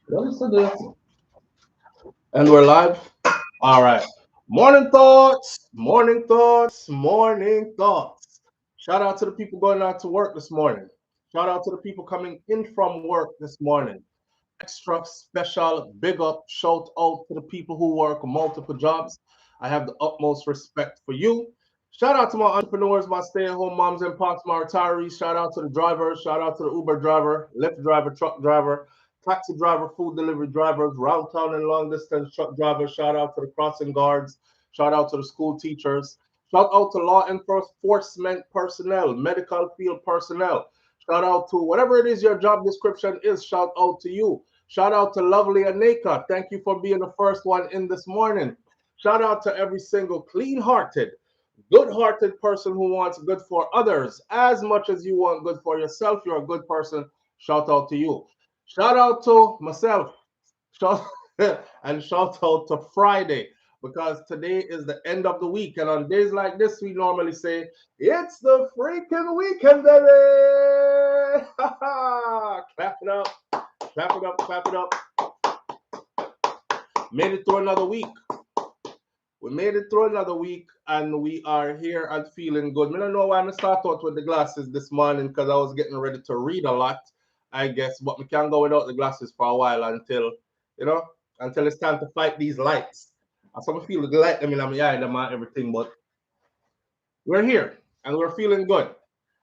Listen to this. And we're live. All right. Morning thoughts, morning thoughts, morning thoughts. Shout out to the people going out to work this morning. Shout out to the people coming in from work this morning. Extra special big up shout out to the people who work multiple jobs. I have the utmost respect for you. Shout out to my entrepreneurs, my stay at home moms and pops, my retirees. Shout out to the drivers. Shout out to the Uber driver, Lyft driver, truck driver, taxi driver, food delivery drivers, round town and long distance truck drivers. Shout out to the crossing guards. Shout out to the school teachers. Shout out to law enforcement personnel, medical field personnel. Shout out to whatever it is your job description is. Shout out to you. Shout out to lovely Aneka. Thank you for being the first one in this morning. Shout out to every single clean hearted, good hearted person who wants good for others as much as you want good for yourself. You're a good person. Shout out to you. Shout out to myself. Shout and shout out to Friday because today is the end of the week. And on days like this, we normally say, it's the freaking weekend, baby. Clap it up, clap it up, clap it up. Made it through another week. We made it through another week and we are here and feeling good. I don't know why I start out with the glasses this morning because I was getting ready to read a lot, I guess, but we can't go without the glasses for a while until, you know, until it's time to fight these lights. I sort of feel the light them in my eye them and everything, but we're here and we're feeling good.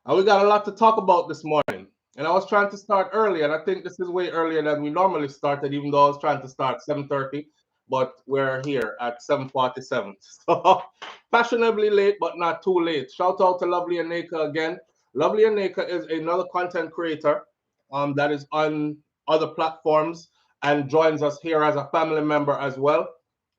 And we got a lot to talk about this morning. And I was trying to start early, and I think this is way earlier than we normally started, even though I was trying to start 7:30, but we're here at 7:47. So fashionably late, but not too late. Shout out to Lovely Aneka again. Lovely Aneka is another content creator that is on other platforms and joins us here as a family member as well.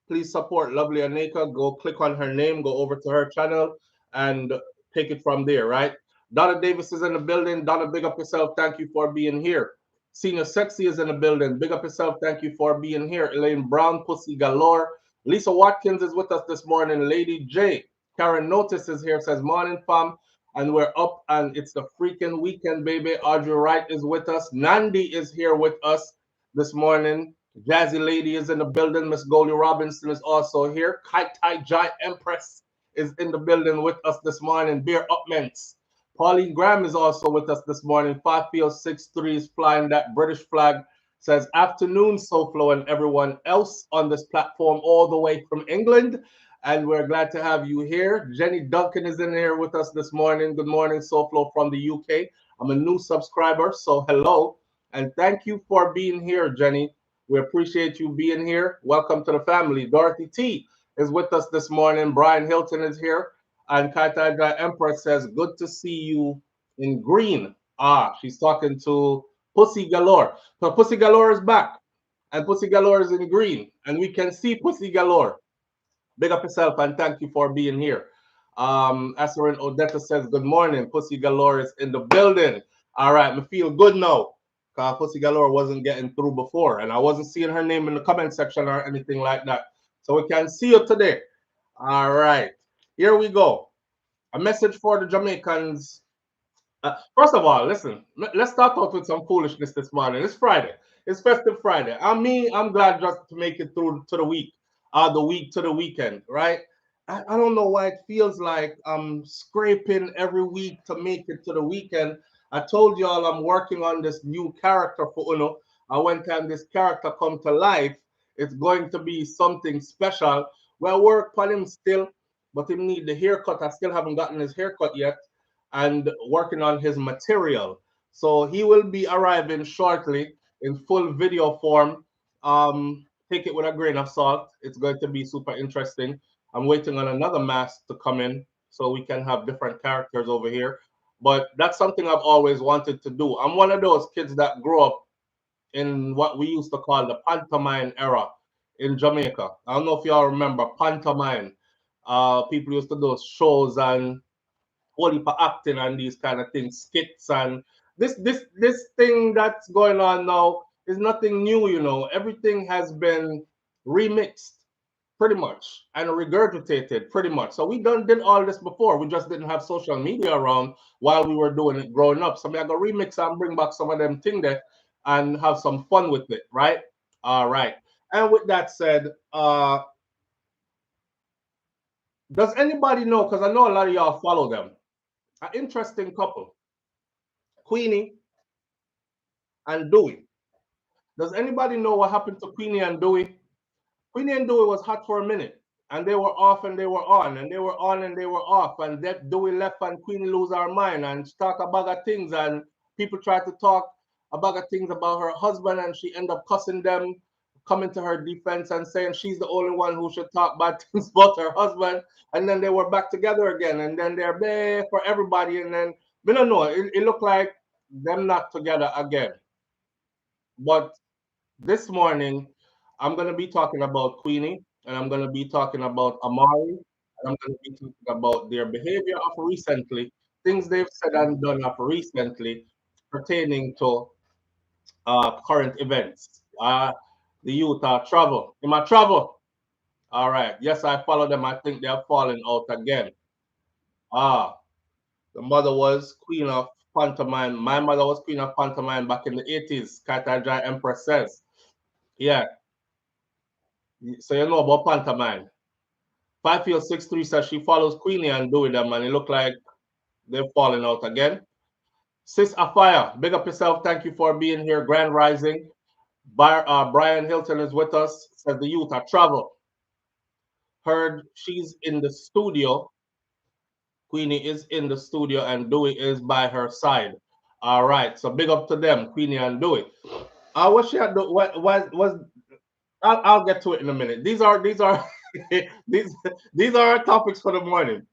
Please support Lovely Aneka. Go click on her name, go over to her channel, and take it from there, right? Donna Davis is in the building. Donna, big up yourself. Thank you for being here. Senior Sexy is in the building. Big up yourself. Thank you for being here. Elaine Brown, Pussy Galore. Lisa Watkins is with us this morning. Lady J. Karen Notice is here, says, morning, fam. And we're up, and it's the freaking weekend, baby. Audrey Wright is with us. Nandi is here with us this morning. Jazzy Lady is in the building. Miss Goldie Robinson is also here. Kite Tai Jai Empress is in the building with us this morning. Beer Upments. Pauline Graham is also with us this morning. 5P63 is flying that British flag. Says afternoon, SouFlo and everyone else on this platform all the way from England. And we're glad to have you here. Jenny Duncan is in here with us this morning. Good morning, SouFlo from the UK. I'm a new subscriber, so hello. And thank you for being here, Jenny. We appreciate you being here. Welcome to the family. Dorothy T is with us this morning. Brian Hilton is here. And Kaitaja Empress says, good to see you in green. Ah, she's talking to Pussy Galore. So Pussy Galore is back. And Pussy Galore is in green. And we can see Pussy Galore. Big up yourself and thank you for being here. Asarin Odetta says, good morning. Pussy Galore is in the building. All right, me feel good now. Pussy Galore wasn't getting through before, and I wasn't seeing her name in the comment section or anything like that. So we can see you today. All right, here we go. A message for the Jamaicans. First of all, listen, let's start out with some foolishness this morning. It's Friday. It's festive Friday. I'm glad just to make it through to the week to the weekend, right? I don't know why it feels like I'm scraping every week to make it to the weekend. I told y'all I'm working on this new character for Uno. And when time this character come to life, it's going to be something special. Well, work on him still, but he need the haircut. I still haven't gotten his haircut yet and working on his material. So he will be arriving shortly in full video form. Take it with a grain of salt. It's going to be super interesting. I'm waiting on another mask to come in so we can have different characters over here. But that's something I've always wanted to do. I'm one of those kids that grew up in what we used to call the pantomime era in Jamaica. I don't know if y'all remember pantomime. People used to do shows and only for acting and these kind of things, skits and this thing that's going on now is nothing new, you know. Everything has been remixed pretty much and regurgitated pretty much. So we done did all this before. We just didn't have social media around while we were doing it growing up. So I go remix and bring back some of them thing there and have some fun with it, right? All right. And with that said, does anybody know? Because I know a lot of y'all follow them. An interesting couple, Queenie and Dewey. Does anybody know what happened to Queenie and Dewey? Queenie and Dewey was hot for a minute, and they were off and they were on, and they were on and they were off, and that Dewey left and Queenie lose her mind and she talk about other things, and people tried to talk about other things about her husband, and she ended up cussing them, coming to her defense and saying she's the only one who should talk bad things about her husband, and then they were back together again, and then they're there for everybody, and then we don't know. It looked like them not together again, but this morning, I'm going to be talking about Queenie, and I'm going to be talking about Amari, and I'm going to be talking about their behavior of recently, things they've said and done of recently pertaining to current events. The youth are travel. In my travel. All right. Yes, I follow them. I think they're falling out again. Ah, the mother was queen of pantomime. My mother was queen of pantomime back in the 80s. Kataja Empress says. Yeah. So you know about pantomime. 5 6 3 says she follows Queenie and doing them, and it look like they're falling out again. Sis Afire, big up yourself. Thank you for being here. Grand Rising. Brian Hilton is with us. Says the youth are travel. Heard she's in the studio. Queenie is in the studio, and Dewey is by her side. All right. So big up to them, Queenie and Dewey. What she had? What was? I'll get to it in a minute. These are these these are our topics for the morning.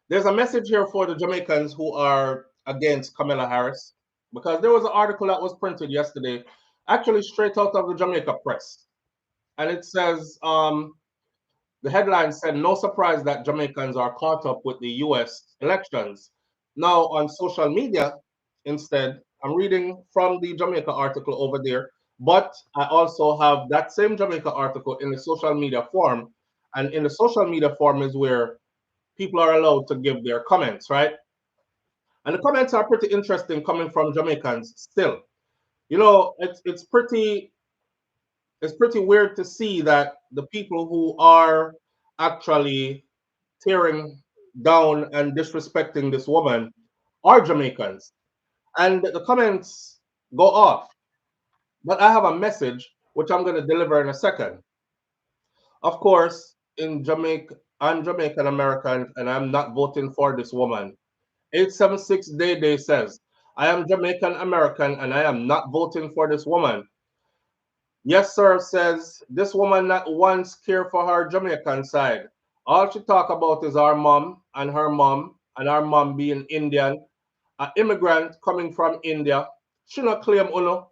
There's a message here for the Jamaicans who are against Kamala Harris, because there was an article that was printed yesterday, actually straight out of the Jamaica press, and it says the headline said, "No surprise that Jamaicans are caught up with the U.S. elections." Now on social media, instead, I'm reading from the Jamaica article over there, but I also have that same Jamaica article in the social media form, and in the social media form is where people are allowed to give their comments, right? And the comments are pretty interesting coming from Jamaicans still. You know, it's pretty weird to see that the people who are actually tearing down and disrespecting this woman are Jamaicans. And the comments go off. But I have a message which I'm going to deliver in a second. Of course, in Jamaica, I'm Jamaican American and I'm not voting for this woman. 876 Day says, I am Jamaican American and I am not voting for this woman. Yes, sir, says, this woman not once care for her Jamaican side. All she talk about is our mom and our mom being Indian, an immigrant coming from India. She not claim uno.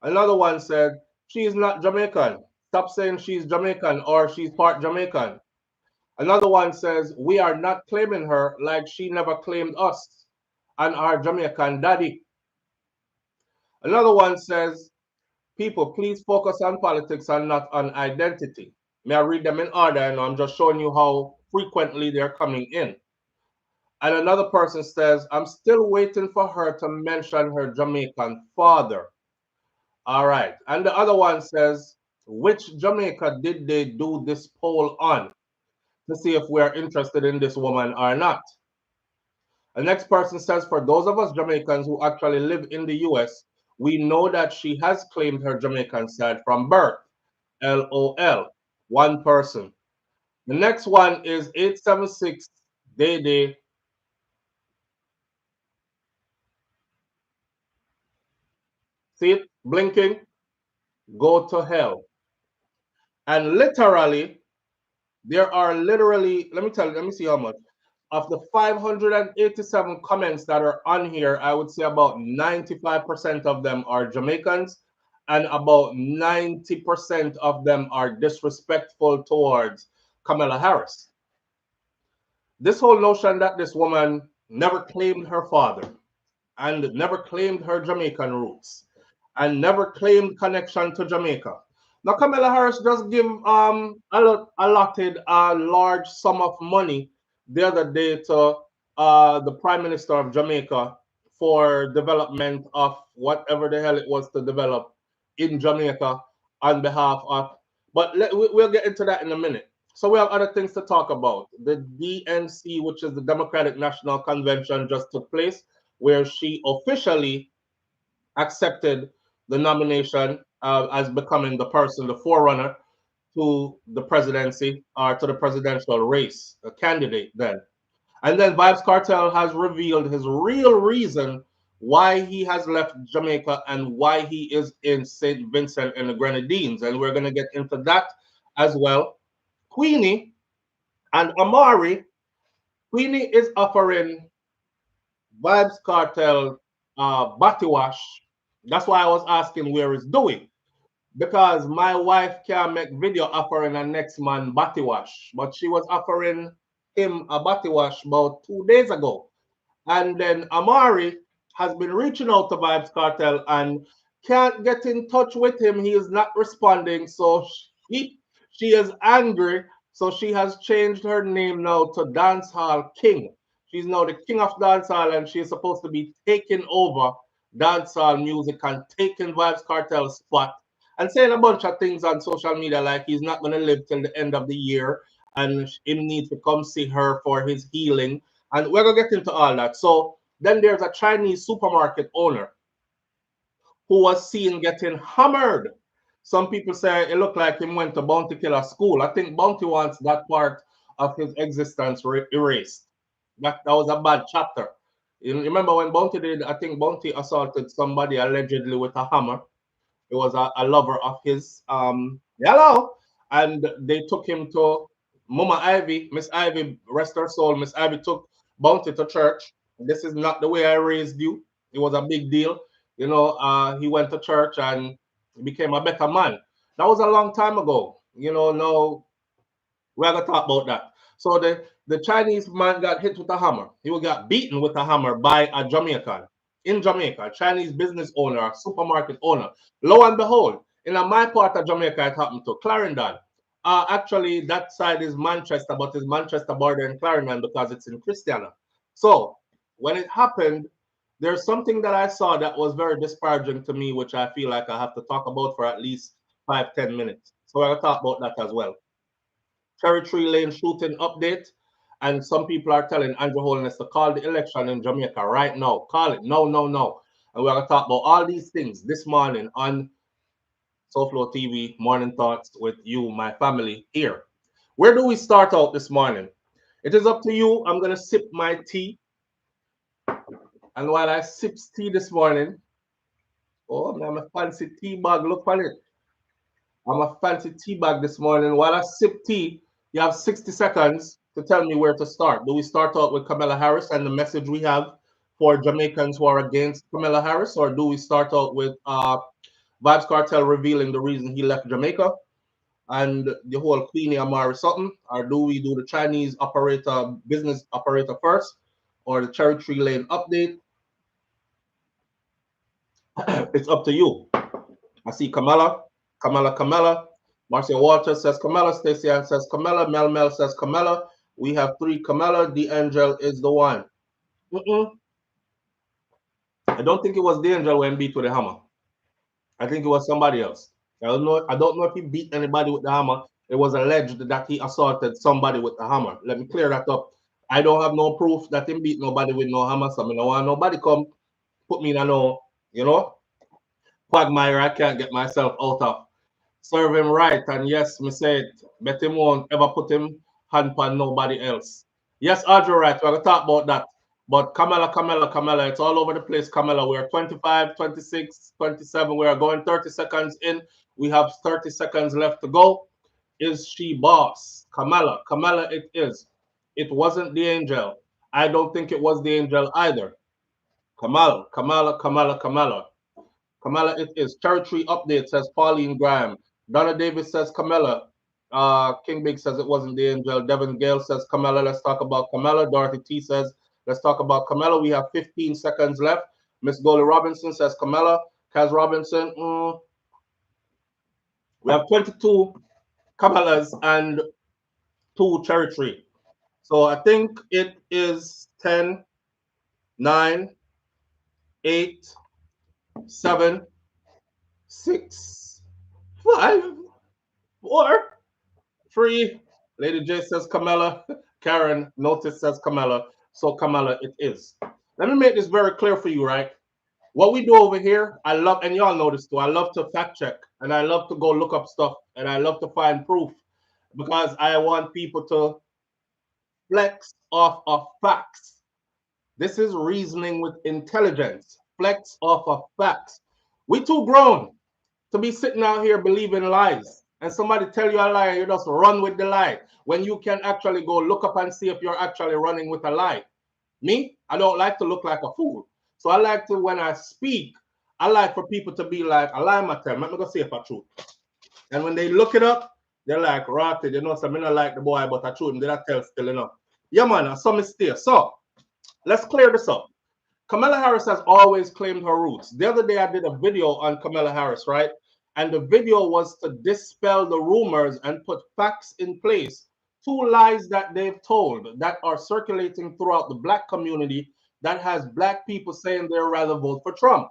Another one said, she is not Jamaican. Stop saying she's Jamaican or she's part Jamaican. Another one says, we are not claiming her like she never claimed us and our Jamaican daddy. Another one says, people, please focus on politics and not on identity. May I read them in order? And I'm just showing you how frequently they're coming in. And another person says, I'm still waiting for her to mention her Jamaican father. All right. And the other one says, which Jamaica did they do this poll on to see if we're interested in this woman or not? The next person says, for those of us Jamaicans who actually live in the US, we know that she has claimed her Jamaican side from birth. LOL. One person. The next one is 876 Day. See it blinking? Go to hell. And literally, there are literally, let me tell you, let me see how much. Of the 587 comments that are on here, I would say about 95% of them are Jamaicans, and about 90% of them are disrespectful towards Kamala Harris. This whole notion that this woman never claimed her father and never claimed her Jamaican roots and never claimed connection to Jamaica. Now Kamala Harris just give allotted a large sum of money the other day to the Prime Minister of Jamaica for development of whatever the hell it was to develop in Jamaica on behalf of. But we'll get into that in a minute. So we have other things to talk about. The DNC, which is the Democratic National Convention, just took place, where she officially accepted the nomination as becoming the person, the forerunner to the presidency or to the presidential race, a candidate then. And then Vybz Kartel has revealed his real reason why he has left Jamaica and why he is in St. Vincent and the Grenadines. And we're going to get into that as well. Queenie and Amari. Queenie is offering Vybz Kartel body wash. That's why I was asking where it's doing. Because my wife can't make video offering a next man body wash. But she was offering him a body wash about 2 days ago. And then Amari has been reaching out to Vybz Kartel and can't get in touch with him. He is not responding. So she is angry. So she has changed her name now to Dancehall King. She's now the king of dancehall, and she's supposed to be taking over dancehall music and taking Vybz Kartel's spot and saying a bunch of things on social media like he's not going to live till the end of the year and him needs to come see her for his healing. And we're going to get into all that. So then there's a Chinese supermarket owner who was seen getting hammered. Some people say it looked like him went to Bounty Killer school. I think Bounty wants that part of his existence erased. That was a bad chapter. You remember when Bounty did, I think Bounty assaulted somebody allegedly with a hammer. It was a lover of his. Hello. And they took him to Mama Ivy, Miss Ivy, rest her soul. Miss Ivy took Bounty to church. This is not the way I raised you. It was a big deal. He went to church and became a better man. That was a long time ago. Now we're gonna talk about that. So the Chinese man got hit with a hammer. He got beaten with a hammer by a Jamaican in Jamaica, a Chinese business owner, a supermarket owner. Lo and behold, in my part of Jamaica, it happened to Clarendon. Actually, that side is Manchester, but it's Manchester border and Clarendon because it's in Christiana. So when it happened, there's something that I saw that was very disparaging to me, which I feel like I have to talk about for at least 5-10 minutes. So we're gonna talk about that as well. Cherry Tree Lane shooting update. And some people are telling Andrew Holness to call the election in Jamaica right now. Call it. No, no, no. And we're going to talk about all these things this morning on SouFLoTV Morning Thoughts with you, my family, here. Where do we start out this morning? It is up to you. I'm going to sip my tea. And while I sip tea this morning, oh, I'm a fancy tea bag. Look at it. I'm a fancy tea bag this morning. While I sip tea, you have 60 seconds to tell me where to start. Do we start out with Kamala Harris and the message we have for Jamaicans who are against Kamala Harris, or do we start out with Vybz Kartel revealing the reason he left Jamaica and the whole Queenie Amari something, or do we do the Chinese business operator first, or the Cherry Tree Lane update? It's up to you. I see Kamala. Marcia Walters says Kamala. Stacey Ann says Kamala. Mel says Kamala. We have 3 Kamala. D'Angel is the one. I don't think it was D'Angel when beat with the hammer. I think it was somebody else. I don't know if he beat anybody with the hammer. It was alleged that he assaulted somebody with the hammer. Let me clear that up. I don't have no proof that he beat nobody with no hammer. So I don't want nobody come put me in a no, quagmire I can't get myself out of. Serve him right. And yes, me say it, bet him won't ever put him hand on nobody else. Yes, Audrey, right. We're going to talk about that. But Kamala, it's all over the place. Kamala, we're 25, 26, 27. We are going 30 seconds in. We have 30 seconds left to go. Is she boss? Kamala, it is. It wasn't the angel. I don't think it was the angel either. Kamala. Kamala, it is. Territory update says Pauline Graham. Donna Davis says Kamala. King Big says it wasn't the angel. Devin Gale says Kamala. Let's talk about Kamala. Dorothy T says, let's talk about Kamala. We have 15 seconds left. Miss Goldie Robinson says Kamala. Kaz Robinson. We have 22 Kamalas and 2 Territory. So I think it is 10, 9, 8, 7, 6, 5, 4, 3. Lady J says Kamala. Karen notice says Kamala. So Kamala it is. Let me make this very clear for you, right? What we do over here, I love, and y'all know this too. I love to fact check and I love to go look up stuff and I love to find proof because I want people to flex off of facts. This is reasoning with intelligence. Flex off of facts. We too grown to be sitting out here believing lies. And somebody tell you a lie, you just run with the lie. When you can actually go look up and see if you're actually running with a lie. Me, I don't like to look like a fool. So I like to, when I speak, I like for people to be like, a lie my time. Let me go see if I truth. And when they look it up, they're like, rotted, you know, so I don't like the boy, but I truth, did I tell still enough? Yeah, man, some mistake. So let's clear this up. Kamala Harris has always claimed her roots. The other day, I did a video on Kamala Harris, right? And the video was to dispel the rumors and put facts in place. Two lies that they've told that are circulating throughout the black community that has black people saying they'd rather vote for Trump.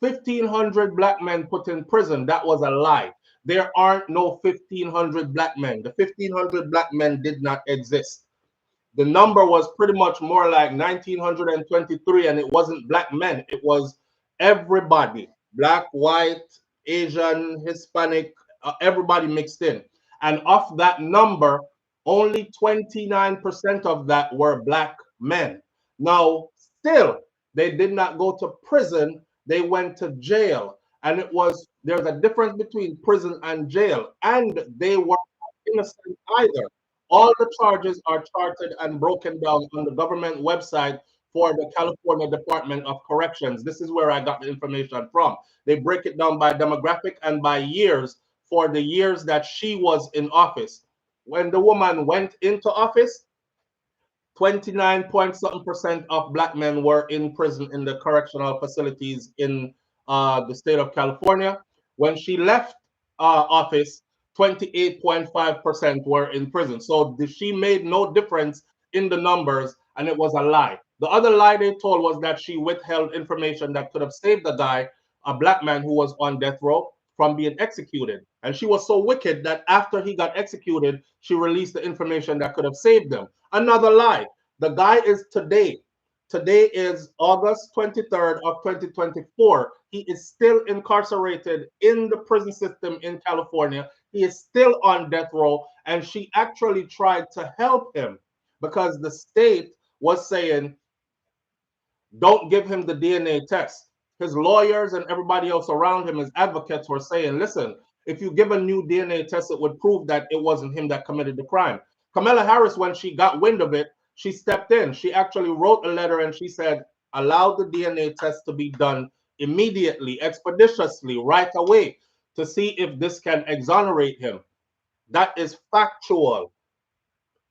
1,500 black men put in prison. That was a lie. There aren't no 1,500 black men. The 1,500 black men did not exist. The number was pretty much more like 1923, and it wasn't black men, it was everybody, black, white, Asian, Hispanic, everybody mixed in. And of that number, only 29% of that were black men. Now, still, they did not go to prison, they went to jail. And it was, there's a difference between prison and jail, and they were not innocent either. All the charges are charted and broken down on the government website for the California Department of Corrections. This is where I got the information from. They break it down by demographic and by years for the years that she was in office. When the woman went into office, 29 point something percent of black men were in prison in the correctional facilities in the state of California. When she left office, 28.5% were in prison. So she made no difference in the numbers, and it was a lie. The other lie they told was that she withheld information that could have saved the guy, a black man who was on death row, from being executed. And she was so wicked that after he got executed, she released the information that could have saved them. Another lie. The guy is today. Today is August 23rd of 2024. He is still incarcerated in the prison system in California. He is still on death row, and she actually tried to help him because the state was saying, don't give him the DNA test. His lawyers and everybody else around him, his advocates, were saying, listen, if you give a new DNA test, it would prove that it wasn't him that committed the crime. Kamala Harris, when she got wind of it, she stepped in. She actually wrote a letter and she said, allow the DNA test to be done immediately, expeditiously, right away, to see if this can exonerate him. That is factual.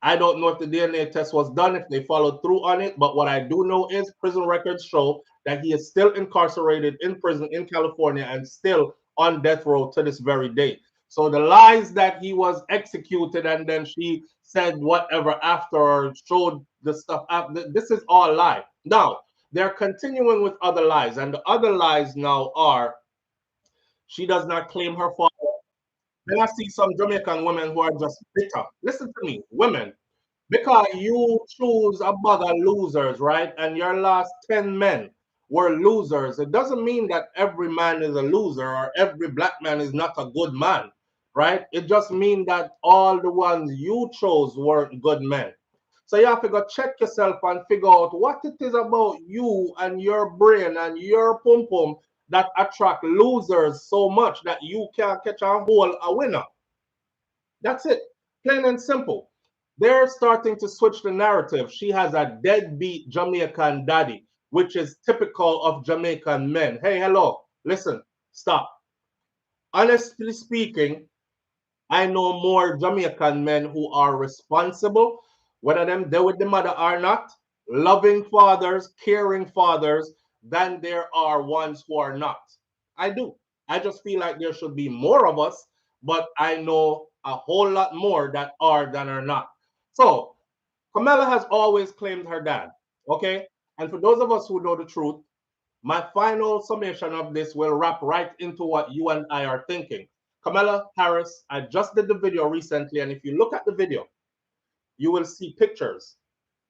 I don't know if the DNA test was done, if they followed through on it, but what I do know is prison records show that he is still incarcerated in prison in California and still on death row to this very day. So the lies that he was executed and then she said whatever after or showed the stuff after, this is all lie. Now, they're continuing with other lies, and the other lies now are she does not claim her father. Then I see some Jamaican women who are just bitter. Listen to me, women, because you choose a bag of losers, right? And your last 10 men were losers. It doesn't mean that every man is a loser or every black man is not a good man, right? It just means that all the ones you chose weren't good men. So you have to go check yourself and figure out what it is about you and your brain and your pum pum that attract losers so much that you can't catch a hold a winner. That's it. Plain and simple. They're starting to switch the narrative. She has a deadbeat Jamaican daddy, which is typical of Jamaican men. Hey, hello. Listen, stop. Honestly speaking, I know more Jamaican men who are responsible, whether them they with the mother or not, loving fathers, caring fathers, than there are ones who are not. I do. I just feel like there should be more of us, but I know a whole lot more that are than are not. So Kamala has always claimed her dad. Okay. And for those of us who know the truth, My final summation of this will wrap right into what you and I are thinking. Kamala Harris, I just did the video recently, and if you look at the video, you will see pictures.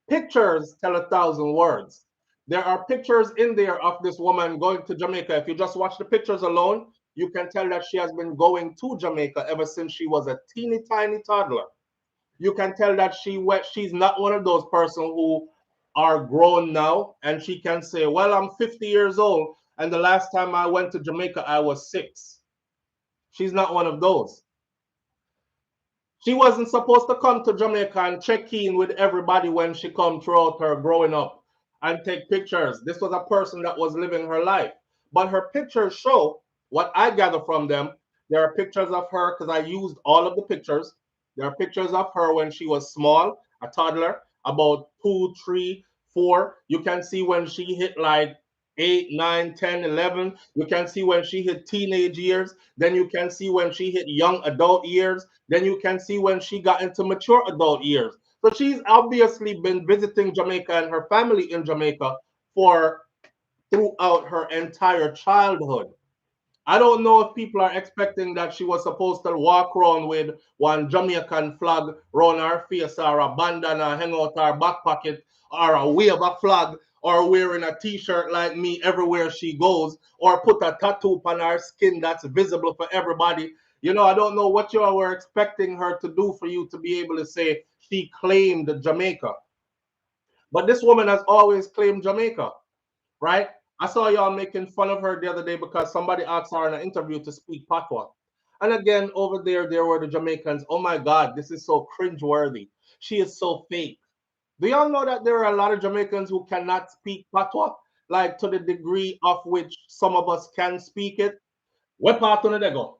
Pictures tell 1,000 words. There are pictures in there of this woman going to Jamaica. If you just watch the pictures alone, you can tell that she has been going to Jamaica ever since she was a teeny tiny toddler. You can tell that she's not one of those persons who are grown now and she can say, well, I'm 50 years old and the last time I went to Jamaica I was 6. She's not one of those. She wasn't supposed to come to Jamaica and check in with everybody when she come throughout her growing up and take pictures. This was a person that was living her life. But her pictures show what I gather from them. There are pictures of her because I used all of the pictures. There are pictures of her when she was small, a toddler, about 2, 3, 4. You can see when she hit like 8, 9, 10, 11. You can see when she hit teenage years. Then you can see when she hit young adult years. Then you can see when she got into mature adult years. So she's obviously been visiting Jamaica and her family in Jamaica for throughout her entire childhood. I don't know if people are expecting that she was supposed to walk around with one Jamaican flag around her face or a bandana hang out her back pocket or a wave a flag or wearing a t-shirt like me everywhere she goes or put a tattoo on her skin that's visible for everybody. You know, I don't know what you were expecting her to do for you to be able to say she claimed Jamaica. But this woman has always claimed Jamaica, right? I saw y'all making fun of her the other day because somebody asked her in an interview to speak patois. And again, over there were the Jamaicans. Oh my God, this is so cringeworthy. She is so fake. Do y'all know that there are a lot of Jamaicans who cannot speak patois, like to the degree of which some of us can speak it? What part on they go?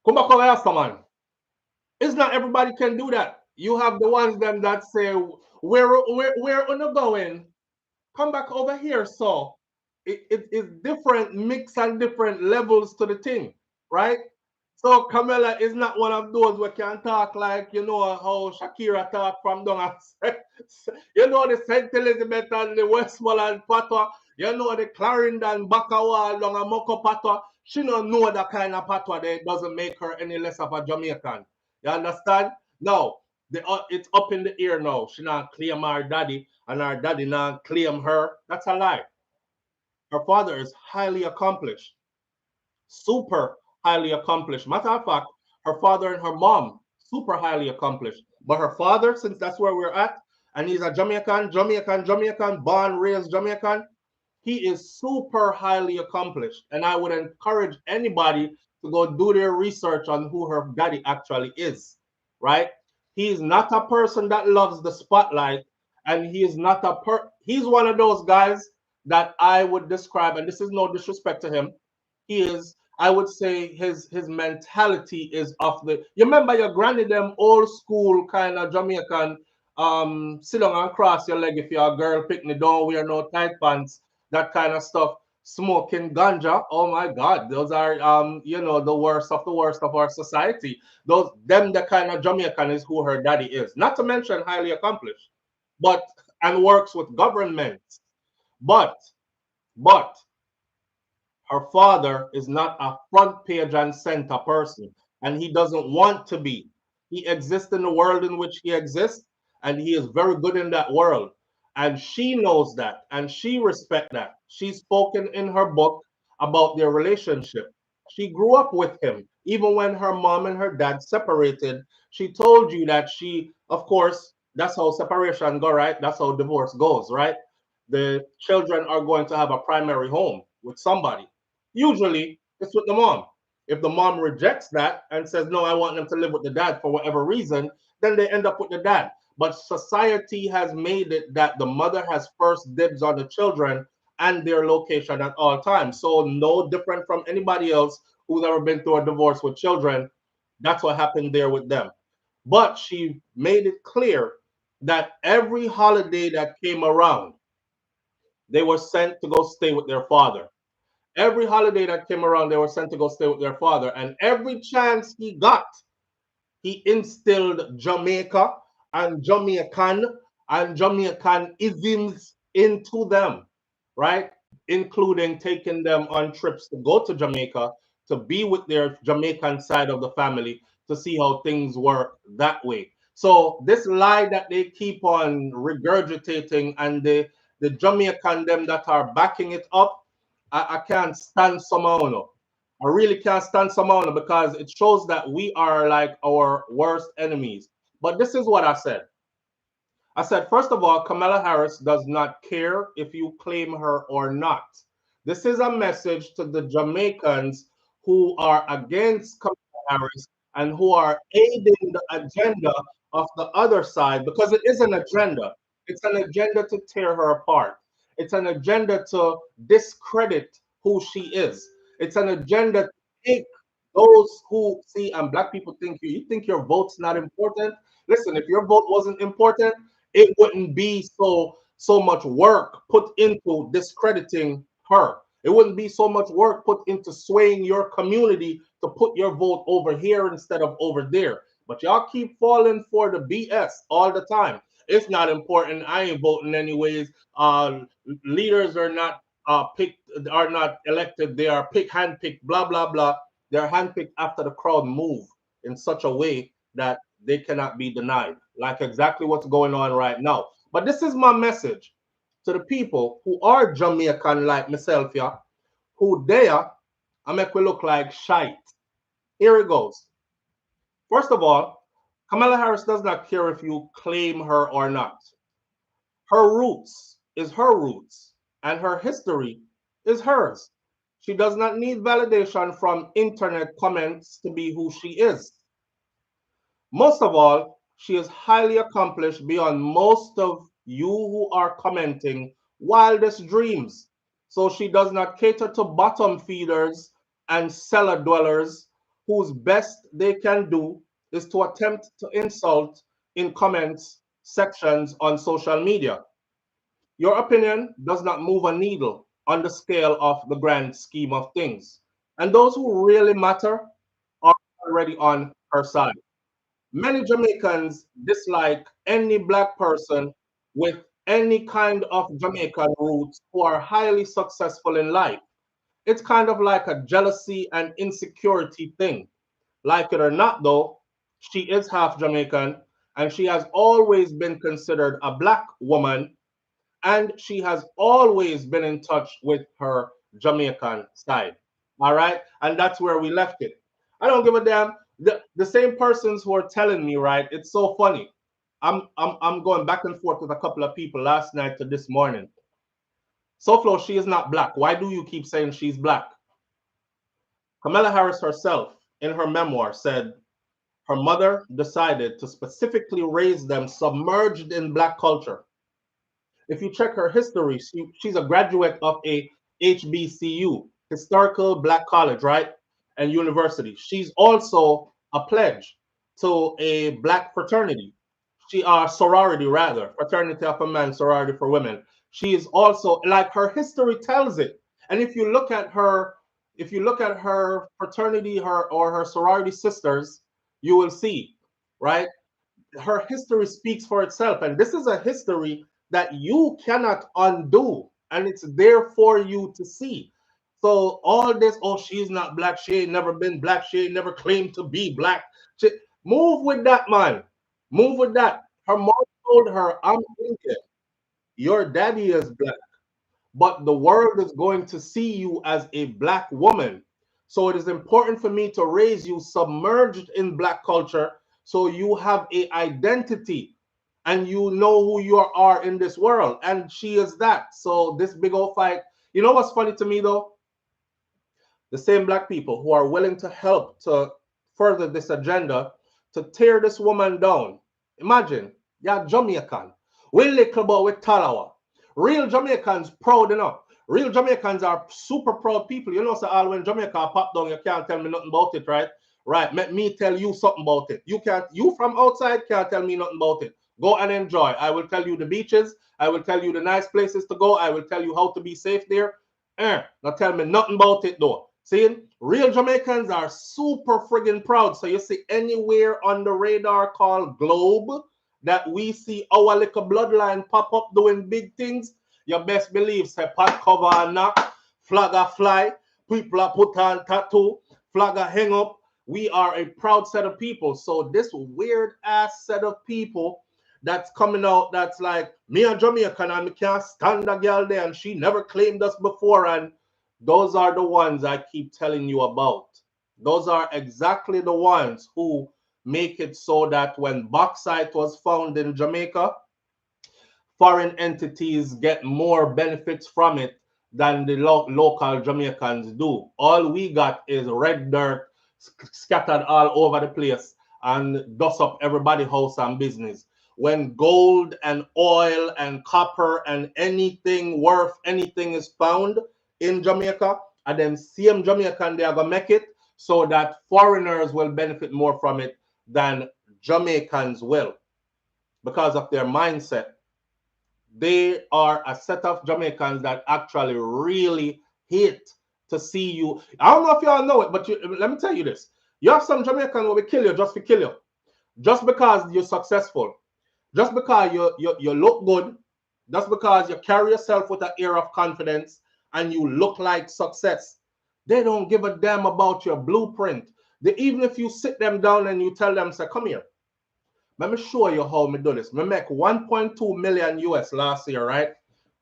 Come back over here, man. It's not everybody can do that. You have the ones them that say, where are you going? Come back over here. So it's different mix and different levels to the thing, right? So Camilla is not one of those who can talk like, you know, how Shakira talk from down you know, the St. Elizabeth and the Westmoreland patois, you know, the Clarendon Bacawal down a Moko patois. She don't know that kind of patois that doesn't make her any less of a Jamaican. You understand? No, it's up in the air now. She not claim her daddy and her daddy not claim her. That's a lie. Her father is highly accomplished, super highly accomplished. Matter of fact, her father and her mom, super highly accomplished. But her father, since that's where we're at, and he's a Jamaican, born, raised Jamaican, he is super highly accomplished. And I would encourage anybody to go do their research on who her daddy actually is, right? He's not a person that loves the spotlight, and he is not he's one of those guys that I would describe, and this is no disrespect to him. He is, I would say his mentality is of the, you remember your granny them old school kind of Jamaican, sit down and cross your leg if you're a girl, picnic, don't wear no tight pants, that kind of stuff. Smoking ganja, oh my God, those are you know, the worst of our society. Those them the kind of Jamaican is who her daddy is. Not to mention highly accomplished, but and works with governments. But but her father is not a front page and center person, and he doesn't want to be. He exists in the world in which he exists, and he is very good in that world. And she knows that, and she respects that. She's spoken in her book about their relationship. She grew up with him. Even when her mom and her dad separated, she told you that she, of course, that's how separation go, right? That's how divorce goes, right? The children are going to have a primary home with somebody. Usually, it's with the mom. If the mom rejects that and says, no, I want them to live with the dad for whatever reason, then they end up with the dad. But society has made it that the mother has first dibs on the children and their location at all times. So, no different from anybody else who's ever been through a divorce with children. That's what happened there with them. But she made it clear that every holiday that came around, they were sent to go stay with their father. Every holiday that came around, they were sent to go stay with their father. And every chance he got, he instilled Jamaica and Jamaican and Jamaican isms into them, right? including taking them on trips to go to Jamaica to be with their Jamaican side of the family to see how things work that way. So this lie that they keep on regurgitating and the Jamaican them that are backing it up, I can't stand somehow. I really can't stand somehow because it shows that we are like our worst enemies. But this is what I said. I said, first of all, Kamala Harris does not care if you claim her or not. This is a message to the Jamaicans who are against Kamala Harris and who are aiding the agenda of the other side because it is an agenda. It's an agenda to tear her apart. It's an agenda to discredit who she is. It's an agenda to take those who see, and black people think you think your vote's not important. Listen, if your vote wasn't important, it wouldn't be so much work put into discrediting her. It wouldn't be so much work put into swaying your community to put your vote over here instead of over there. But y'all keep falling for the BS all the time. It's not important. I ain't voting anyways. Leaders are not picked, are not elected. They are handpicked. Blah blah blah. They're handpicked after the crowd move in such a way that they cannot be denied, like exactly what's going on right now. But this is my message to the people who are Jamaican like myself, yeah, who dare I make we look like shite. Here it goes. First of all, Kamala Harris does not care if you claim her or not. Her roots is her roots, and her history is hers. She does not need validation from internet comments to be who she is. Most of all, she is highly accomplished beyond most of you who are commenting wildest dreams. So she does not cater to bottom feeders and cellar dwellers whose best they can do is to attempt to insult in comments sections on social media. Your opinion does not move a needle on the scale of the grand scheme of things. And those who really matter are already on her side. Many Jamaicans dislike any black person with any kind of Jamaican roots who are highly successful in life. It's kind of like a jealousy and insecurity thing. Like it or not, though, she is half Jamaican and she has always been considered a black woman and she has always been in touch with her Jamaican side. All right. And that's where we left it. I don't give a damn. The same persons who are telling me, right? It's so funny. I'm going back and forth with a couple of people last night to this morning. SouFlo, she is not black. Why do you keep saying she's black? Kamala Harris herself, in her memoir, said her mother decided to specifically raise them submerged in black culture. If you check her history, she's a graduate of a HBCU, Historical Black College, right? And university. She's also a pledge to a black fraternity. She sorority rather, fraternity of a man, sorority for women. She is also like her history tells it. And if you look at her fraternity, her or her sorority sisters, you will see, right? Her history speaks for itself. And this is a history that you cannot undo. And it's there for you to see. So all this, oh, she's not black. She ain't never been black. She ain't never claimed to be black. Move with that, man. Move with that. Her mom told her, I'm thinking, your daddy is black but the world is going to see you as a black woman. So it is important for me to raise you submerged in black culture so you have a identity and you know who you are in this world. And she is that. So this big old fight, you know what's funny to me though? The same black people who are willing to help to further this agenda to tear this woman down. Imagine, you're Jamaican. We little about with Talawa. Real Jamaicans proud enough. Real Jamaicans are super proud people. You know, so all when Jamaica pop down, you can't tell me nothing about it, right? Right. Let me tell you something about it. You from outside can't tell me nothing about it. Go and enjoy. I will tell you the beaches. I will tell you the nice places to go. I will tell you how to be safe there. Now tell me nothing about it though. See, real Jamaicans are super friggin' proud. So you see anywhere on the radar called globe that we see our little bloodline pop up doing big things, You best believe, say pot cover and knock, flag a fly, people are put on tattoo, flag a hang up. We are a proud set of people. So this weird ass set of people that's coming out that's like, me and Jamaican and me can't stand a girl there and she never claimed us before, and those are the ones I keep telling you about. Those are exactly the ones who make it so that when bauxite was found in Jamaica, foreign entities get more benefits from it than the local Jamaicans do. All we got is red dirt scattered all over the place and dust up everybody's house and business. When gold and oil and copper and anything worth anything is found in Jamaica, and then same Jamaican, they are going to make it so that foreigners will benefit more from it than Jamaicans will because of their mindset. They are a set of Jamaicans that actually really hate to see you. I don't know if y'all know it, but let me tell you this. You have some Jamaicans who will kill you just to kill you. Just because you're successful. Just because you look good. Just because you carry yourself with an air of confidence and you look like success. They don't give a damn about your blueprint. Even if you sit them down and you tell them, say, come here. Let me show you how me do this. Me make 1.2 million US last year, right?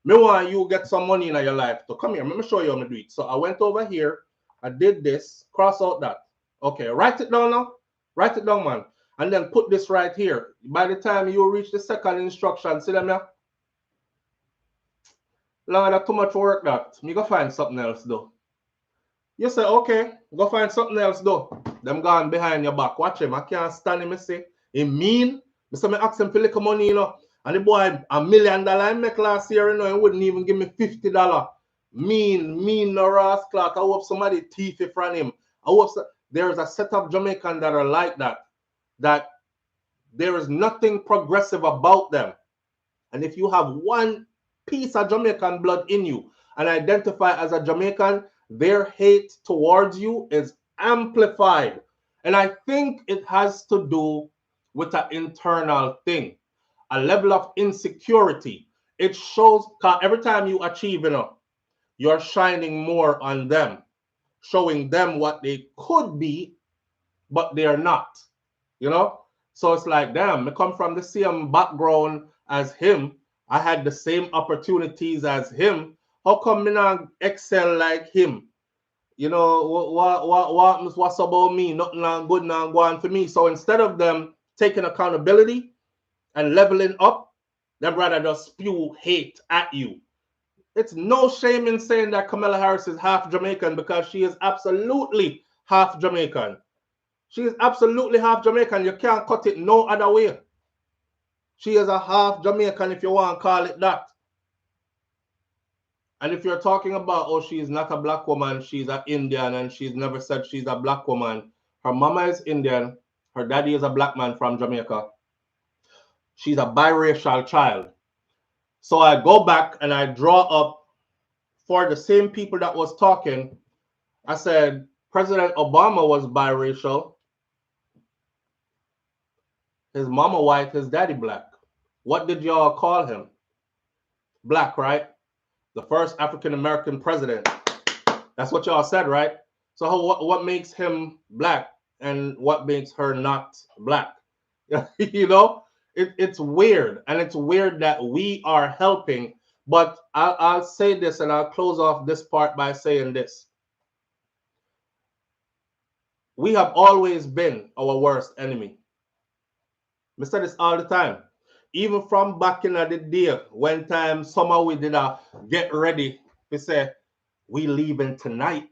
Me want you get some money in your life. So come here, let me show you how me do it. So I went over here, I did this, cross out that. Okay, write it down now. Write it down, man. And then put this right here. By the time you reach the second instruction, see them here? Lord, that's too much work that. Me go find something else though. You say, okay, go find something else though. Them gone behind your back. Watch him. I can't stand him. I say, he mean. I ask him for little money, you know. And the boy, $1 million I make last year, you know, he wouldn't even give me $50. Mean, no rascal. I hope somebody thief it from him. I hope there's a set of Jamaicans that are like that. That there is nothing progressive about them. And if you have one piece of Jamaican blood in you and identify as a Jamaican, their hate towards you is amplified. And I think it has to do with an internal thing, a level of insecurity. It shows every time you achieve enough, you're shining more on them, showing them what they could be, but they are not, you know? So it's like, damn, I come from the same background as him. I had the same opportunities as him. How come me not excel like him? You know, what's about me? Nothing good now going for me. So instead of them taking accountability and leveling up, they'd rather just spew hate at you. It's no shame in saying that Kamala Harris is half Jamaican because she is absolutely half Jamaican. She is absolutely half Jamaican. You can't cut it no other way. She is a half Jamaican if you want to call it that. And if you're talking about, oh, she's not a black woman, she's an Indian, and she's never said she's a black woman. Her mama is Indian. Her daddy is a black man from Jamaica. She's a biracial child. So I go back and I draw up for the same people that was talking. I said, President Obama was biracial. His mama white, his daddy black. What did y'all call him? Black, right? The first African-American president. That's what y'all said, right? So what makes him black and what makes her not black? You know, it's weird. And it's weird that we are helping. But I'll say this and I'll close off this part by saying this. We have always been our worst enemy. I say this all the time. Even from back in the day, when time somehow we did a get ready, we say, we leaving tonight.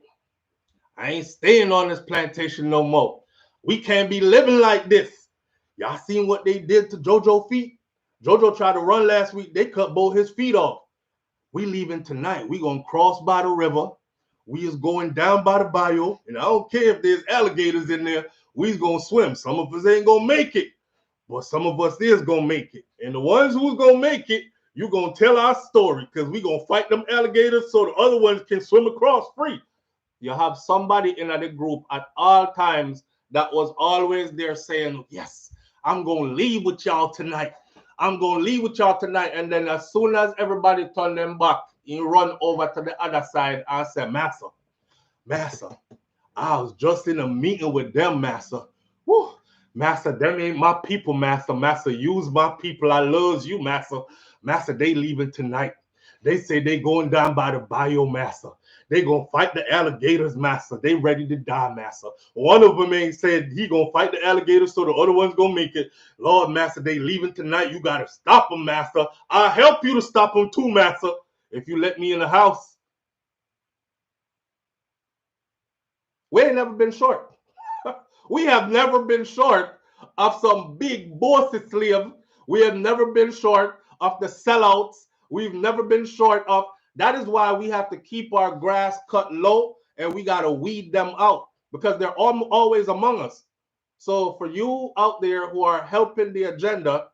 I ain't staying on this plantation no more. We can't be living like this. Y'all seen what they did to JoJo feet? JoJo tried to run last week. They cut both his feet off. We leaving tonight. We gonna cross by the river. We is going down by the bayou. And I don't care if there's alligators in there. We's gonna swim. Some of us ain't gonna make it. But some of us is going to make it. And the ones who's going to make it, you're going to tell our story because we're going to fight them alligators so the other ones can swim across free. You have somebody in the group at all times that was always there saying, yes, I'm going to leave with y'all tonight. I'm going to leave with y'all tonight. And then as soon as everybody turn them back, you run over to the other side and say, Massa, I was just in a meeting with them, Massa. Woo. Massa, them ain't my people, Massa. Massa, use my people. I loves you, Massa. Massa, they leaving tonight. They say they going down by the bio, Massa. They gonna fight the alligators, Massa. They ready to die, Massa. One of them ain't said he gonna fight the alligators, so the other one's gonna make it. Lord, Massa, they leaving tonight. You gotta stop them, Massa. I'll help you to stop them too, Massa. If you let me in the house. We ain't never been short. We have never been short of some big bossy slave. We have never been short of the sellouts. We've never been short of. That is why we have to keep our grass cut low and we got to weed them out because they're always among us. So for you out there who are helping the agenda,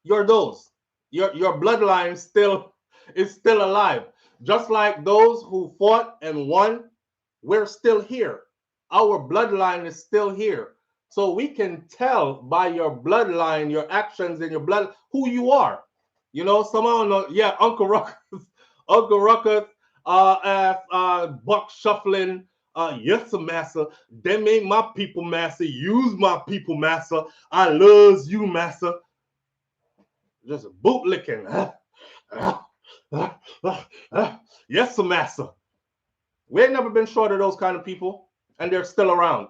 you're those. Your bloodline still is still alive. Just like those who fought and won, we're still here. Our bloodline is still here. So we can tell by your bloodline, your actions and your blood, who you are. You know, someone know, yeah, Uncle Ruckus, Uncle Ruckus, Buck Shuffling, yes, Massa. Them ain't my people, Massa. Use my people, Massa. I loves you, Massa. Just bootlicking. Yes, Massa. We ain't never been short of those kind of people, and they're still around.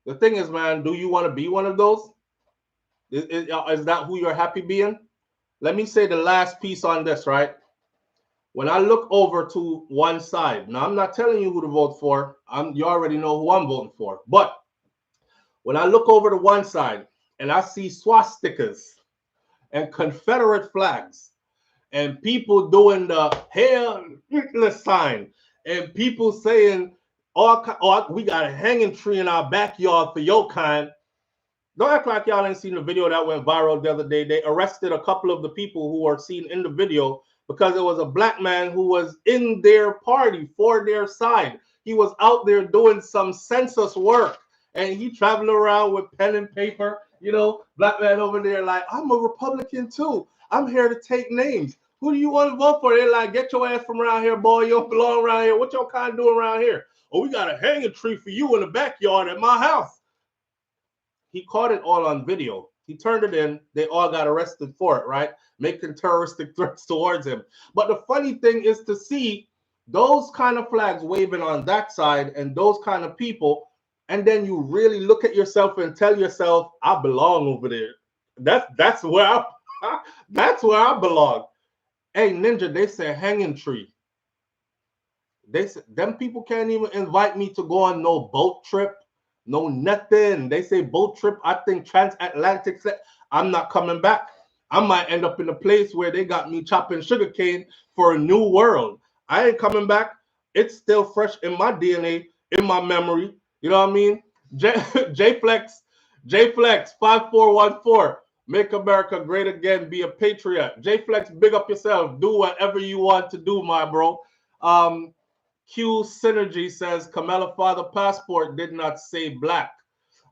The thing is, man, do you want to be one of those? Is that who you're happy being? Let me say the last piece on this, right? When I look over to one side, now I'm not telling you who to vote for. You already know who I'm voting for. But when I look over to one side and I see swastikas and Confederate flags and people doing the Hail Hitler sign and people saying, oh, we got a hanging tree in our backyard for your kind. Don't act like y'all ain't seen the video that went viral the other day. They arrested a couple of the people who are seen in the video because it was a black man who was in their party for their side. He was out there doing some census work and he traveling around with pen and paper. You know, black man over there like, I'm a Republican too. I'm here to take names. Who do you want to vote for? They're like, get your ass from around here, boy. You don't belong around here. What your kind doing around here? Oh, we got a hanging tree for you in the backyard at my house. He caught it all on video. He turned it in. They all got arrested for it, right? Making terroristic threats towards him. But the funny thing is to see those kind of flags waving on that side and those kind of people, and then you really look at yourself and tell yourself, I belong over there. That's where I belong. Hey, Ninja, they say hanging tree. They said them people can't even invite me to go on no boat trip. No, nothing. They say boat trip. I think transatlantic. I'm not coming back. I might end up in a place where they got me chopping sugarcane for a new world. I ain't coming back. It's still fresh in my DNA, in my memory. You know what I mean? J Flex 5414. Make America great again. Be a patriot. J Flex, big up yourself. Do whatever you want to do, my bro. Q Synergy says Kamala father passport did not say black.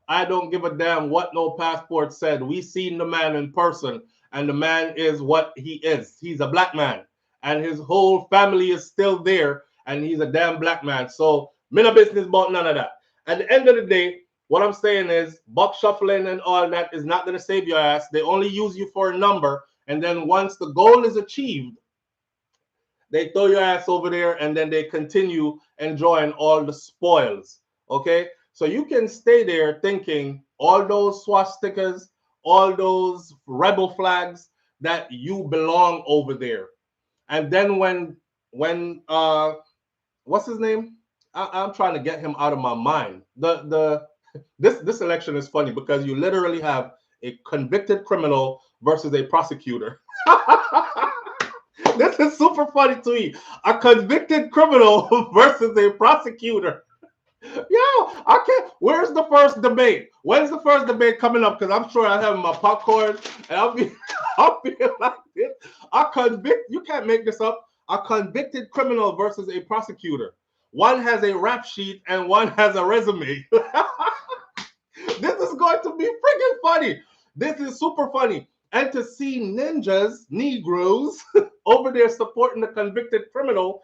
I don't give a damn what no passport said. We seen the man in person, and the man is what he is. He's a black man, and his whole family is still there, and he's a damn black man. So, me no business about none of that. At the end of the day, what I'm saying is, buck shuffling and all that is not going to save your ass. They only use you for a number, and then once the goal is achieved, they throw your ass over there and then they continue enjoying all the spoils. Okay? So you can stay there thinking all those swastikas, all those rebel flags that you belong over there. And then when what's his name? I'm trying to get him out of my mind. This election is funny because you literally have a convicted criminal versus a prosecutor. This is super funny to me. A convicted criminal versus a prosecutor. Yo, I can't. Where's the first debate? When's the first debate coming up? Because I'm sure I have my popcorn and I'll be like this. You can't make this up. A convicted criminal versus a prosecutor. One has a rap sheet and one has a resume. This is going to be freaking funny. This is super funny. And to see ninjas, Negroes, over there supporting a convicted criminal,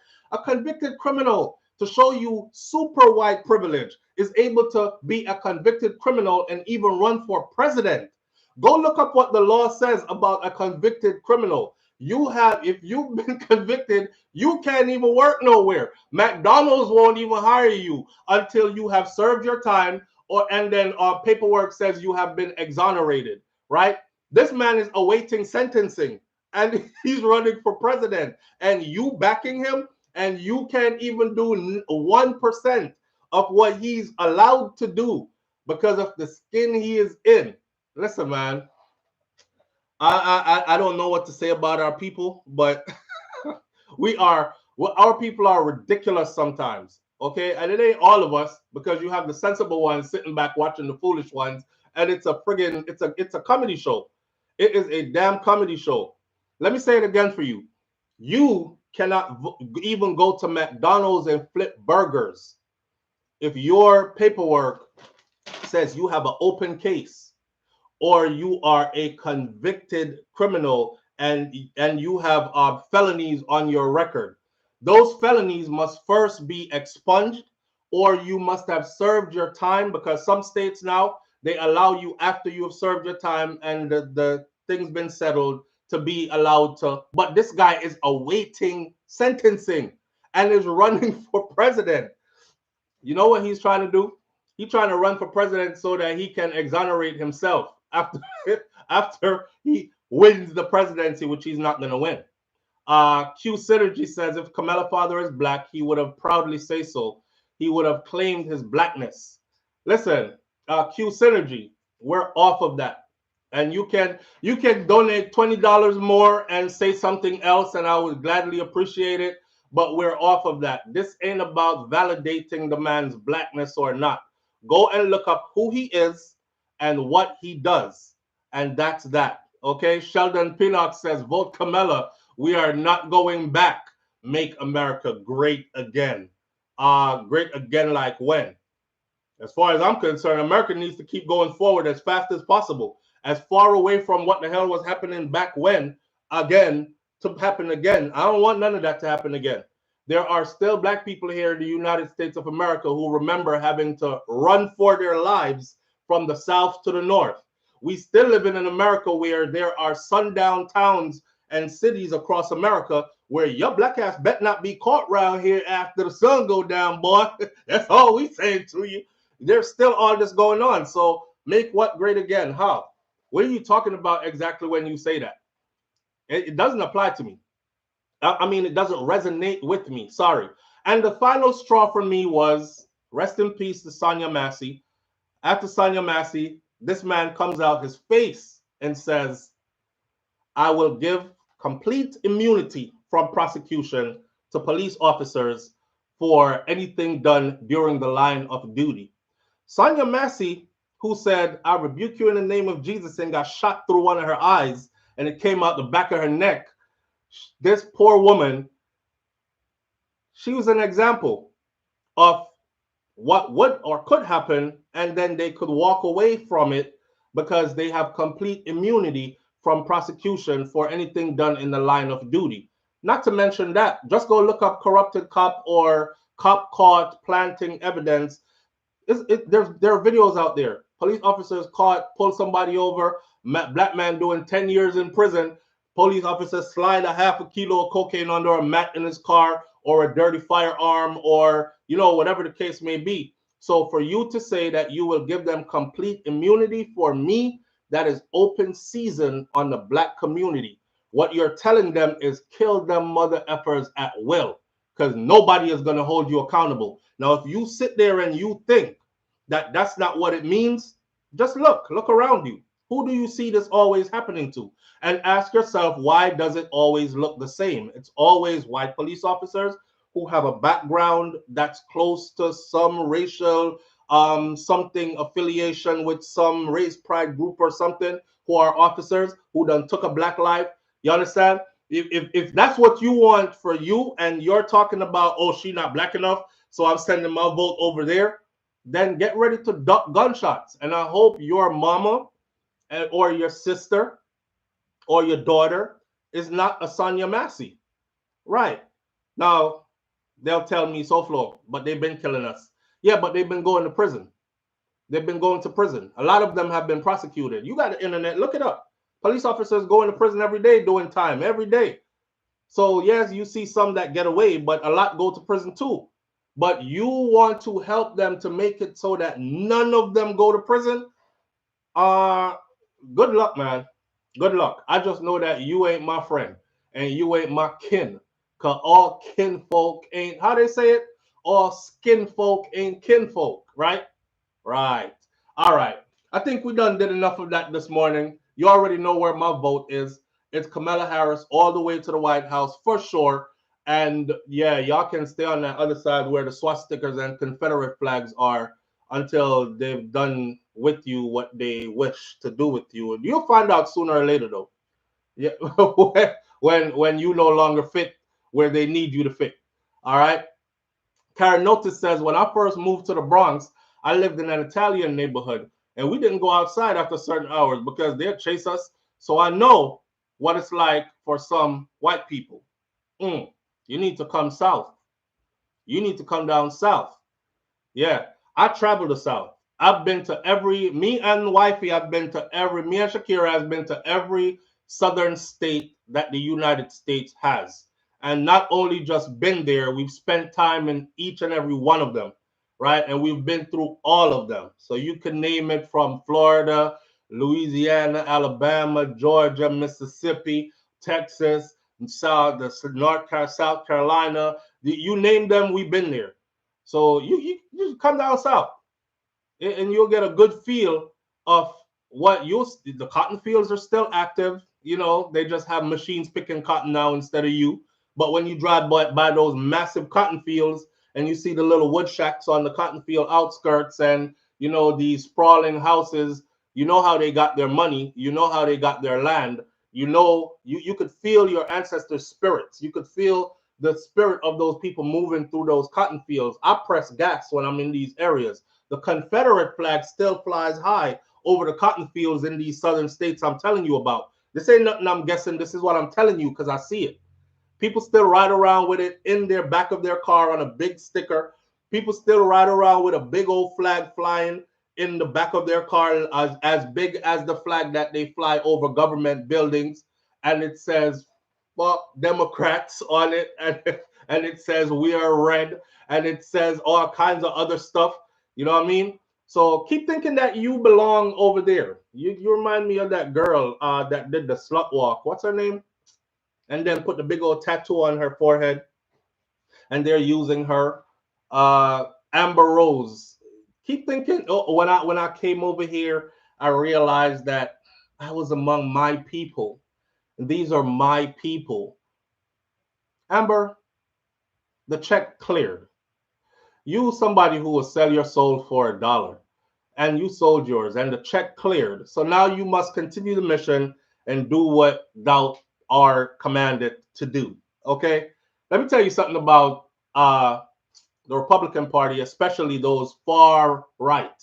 to show you super white privilege, is able to be a convicted criminal and even run for president. Go look up what the law says about a convicted criminal. If you've been convicted, you can't even work nowhere. McDonald's won't even hire you until you have served your time, and then paperwork says you have been exonerated, right? This man is awaiting sentencing and he's running for president, and you backing him, and you can't even do 1% of what he's allowed to do because of the skin he is in. Listen, man, I don't know what to say about our people, but our people are ridiculous sometimes. Okay, and it ain't all of us, because you have the sensible ones sitting back watching the foolish ones, and it's a comedy show. It is a damn comedy show. Let me say it again for you. You cannot even go to McDonald's and flip burgers if your paperwork says you have an open case, or you are a convicted criminal, and you have felonies on your record. Those felonies must first be expunged, or you must have served your time, because some states now, they allow you, after you have served your time and the thing's been settled, to be allowed to. But this guy is awaiting sentencing and is running for president. You know what he's trying to do? He's trying to run for president so that he can exonerate himself after after he wins the presidency, which he's not going to win. Q Synergy says, if Kamala father is black, he would have proudly say so. He would have claimed his blackness. Listen, Q Synergy, we're off of that. And you can donate $20 more and say something else, and I would gladly appreciate it. But we're off of that. This ain't about validating the man's blackness or not. Go and look up who he is and what he does. And that's that. Okay? Sheldon Pinnock says, vote Kamala. We are not going back. Make America great again. Great again like when? As far as I'm concerned, America needs to keep going forward as fast as possible. As far away from what the hell was happening back when, again, to happen again. I don't want none of that to happen again. There are still black people here in the United States of America who remember having to run for their lives from the south to the north. We still live in an America where there are sundown towns and cities across America where your black ass bet not be caught around here after the sun go down, boy. That's all we saying to you. There's still all this going on. So make what great again? How? What are you talking about exactly when you say that? It doesn't apply to me. I mean, it doesn't resonate with me. Sorry. And the final straw for me was, rest in peace to Sonia Massey. After Sonia Massey, this man comes out his face and says, I will give complete immunity from prosecution to police officers for anything done during the line of duty. Sonia Massey, who said, I rebuke you in the name of Jesus, and got shot through one of her eyes, and it came out the back of her neck. This poor woman, she was an example of what would or could happen, and then they could walk away from it because they have complete immunity from prosecution for anything done in the line of duty. Not to mention that, just go look up corrupted cop or cop caught planting evidence. There are videos out there. Police officers caught, pull somebody over, black man doing 10 years in prison. Police officers slide a half a kilo of cocaine under a mat in his car, or a dirty firearm, or, whatever the case may be. So for you to say that you will give them complete immunity, for me, that is open season on the black community. What you're telling them is kill them mother effers at will, because nobody is going to hold you accountable. Now, if you sit there and you think that that's not what it means, just look around you. Who do you see this always happening to? And ask yourself, why does it always look the same? It's always white police officers who have a background that's close to some racial something affiliation with some race pride group or something, who are officers who done took a black life. You understand? If that's what you want for you, and you're talking about, oh, she not black enough, so I'm sending my vote over there, then get ready to duck gunshots. And I hope your mama or your sister or your daughter is not a Sonia Massey. Right. Now, they'll tell me, SouFLo, but they've been killing us. Yeah, but they've been going to prison. They've been going to prison. A lot of them have been prosecuted. You got the internet, look it up. Police officers go into prison every day doing time, every day. So yes, you see some that get away, but a lot go to prison too. But you want to help them to make it so that none of them go to prison? Good luck, man. Good luck. I just know that you ain't my friend and you ain't my kin. Cause all kinfolk ain't, how they say it? All skin folk ain't kinfolk, right? Right. All right. I think we done did enough of that this morning. You already know where my vote is. It's Kamala Harris all the way to the White House for sure. And yeah, y'all can stay on that other side where the swastikas and Confederate flags are until they've done with you what they wish to do with you. You'll find out sooner or later, though. Yeah, when you no longer fit where they need you to fit. All right. Karen Notice says, when I first moved to the Bronx, I lived in an Italian neighborhood, and we didn't go outside after certain hours because they'd chase us. So I know what it's like for some white people. You need to come south. You need to come down south. Yeah, I travel the south. I've been to me and wifey have been to me and Shakira has been to every southern state that the United States has. And not only just been there, we've spent time in each and every one of them, right? And we've been through all of them. So you can name it from Florida, Louisiana, Alabama, Georgia, Mississippi, Texas, South Carolina. You name them, we've been there. So you come down south and you'll get a good feel of what the cotton fields are still active. You know, they just have machines picking cotton now instead of you. But when you drive by those massive cotton fields and you see the little wood shacks on the cotton field outskirts and, you know, these sprawling houses, you know how they got their money. You know how they got their land. You know, you could feel your ancestors' spirits. You could feel the spirit of those people moving through those cotton fields. I press gas when I'm in these areas. The Confederate flag still flies high over the cotton fields in these southern states I'm telling you about. This ain't nothing I'm guessing. This is what I'm telling you because I see it. People still ride around with it in their back of their car on a big sticker. People still ride around with a big old flag flying in the back of their car as big as the flag that they fly over government buildings. And it says, well, Democrats on it. And it says we are red. And it says all kinds of other stuff. You know what I mean? So keep thinking that you belong over there. You remind me of that girl that did the slut walk. What's her name? And then put the big old tattoo on her forehead. And they're using her. Amber Rose. Keep thinking. Oh, when I came over here, I realized that I was among my people. These are my people. Amber, the check cleared. You somebody who will sell your soul for $1, and you sold yours, and the check cleared. So now you must continue the mission and do what thou art commanded to do. Okay? Let me tell you something about the Republican Party, especially those far right.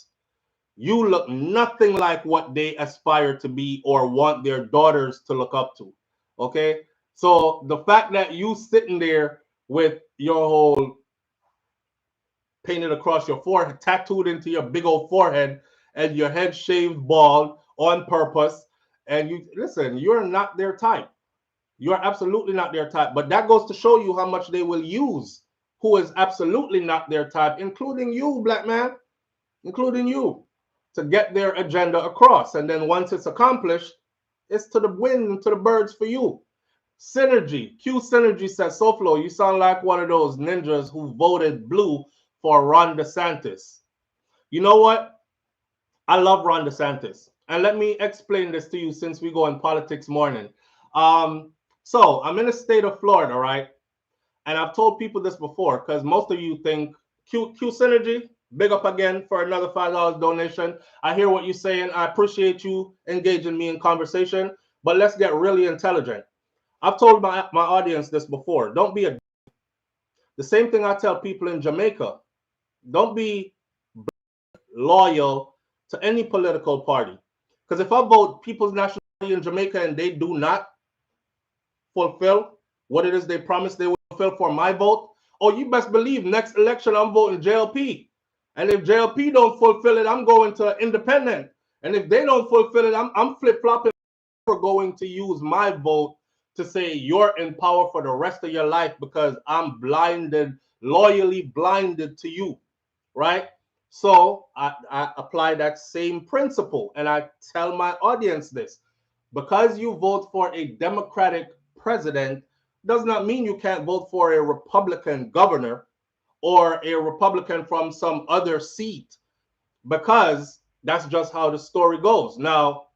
You look nothing like what they aspire to be or want their daughters to look up to. Okay? So the fact that you sitting there with your whole painted across your forehead, tattooed into your big old forehead, and your head shaved bald on purpose, and you listen, you're not their type. You're absolutely not their type. But that goes to show you how much they will use who is absolutely not their type, including you, black man, including you, to get their agenda across. And then once it's accomplished, it's to the wind and to the birds for you. Synergy. Q Synergy says, SouFLo, you sound like one of those ninjas who voted blue for Ron DeSantis. You know what? I love Ron DeSantis. And let me explain this to you since we go in politics morning. So I'm in the state of Florida, right? And I've told people this before because most of you think Q Synergy, big up again for another $5 donation. I hear what you're saying. I appreciate you engaging me in conversation, but let's get really intelligent. I've told my audience this before. Don't be the same thing I tell people in Jamaica. Don't be loyal to any political party. Because if I vote People's National in Jamaica and they do not fulfill what it is they promised they will fulfill for my vote, oh, you best believe next election I'm voting JLP. And if JLP don't fulfill it, I'm going to independent. And if they don't fulfill it, I'm flip-flopping. For going to use my vote to say you're in power for the rest of your life because I'm blinded, loyally blinded to you, right? So I apply that same principle and I tell my audience this. Because you vote for a Democratic president does not mean you can't vote for a Republican governor or a Republican from some other seat, because that's just how the story goes. Now,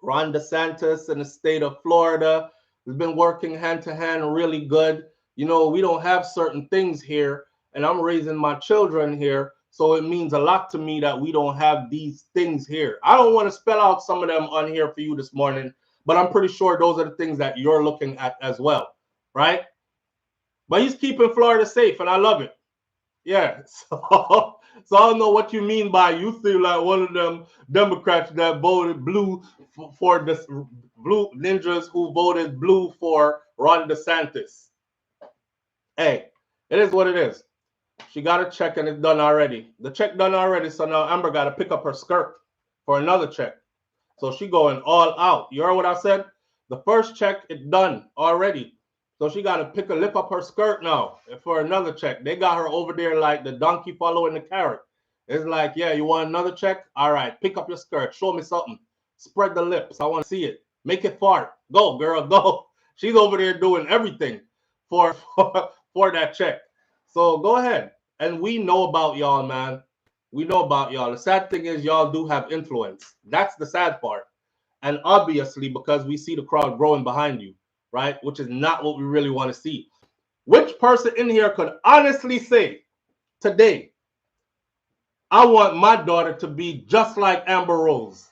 Ron DeSantis in the state of Florida has been working hand to hand really good. You know, we don't have certain things here, and I'm raising my children here. So it means a lot to me that we don't have these things here. I don't want to spell out some of them on here for you this morning, but I'm pretty sure those are the things that you're looking at as well, right? But he's keeping Florida safe, and I love it. Yeah. So I don't know what you mean by you feel like one of them Democrats that voted blue for the blue ninjas who voted blue for Ron DeSantis. Hey, it is what it is. She got a check and it's done already. The check done already, so now Amber got to pick up her skirt for another check. So she going all out. You heard what I said? The first check it done already. So she got to lift up her skirt now for another check. They got her over there like the donkey following the carrot. It's like, yeah, you want another check? All right, pick up your skirt. Show me something. Spread the lips. I want to see it. Make it fart. Go, girl, go. She's over there doing everything for that check. So go ahead. And we know about y'all, man. We know about y'all. The sad thing is y'all do have influence. That's the sad part. And obviously, because we see the crowd growing behind you, right? Which is not what we really want to see. Which person in here could honestly say today, I want my daughter to be just like Amber Rose?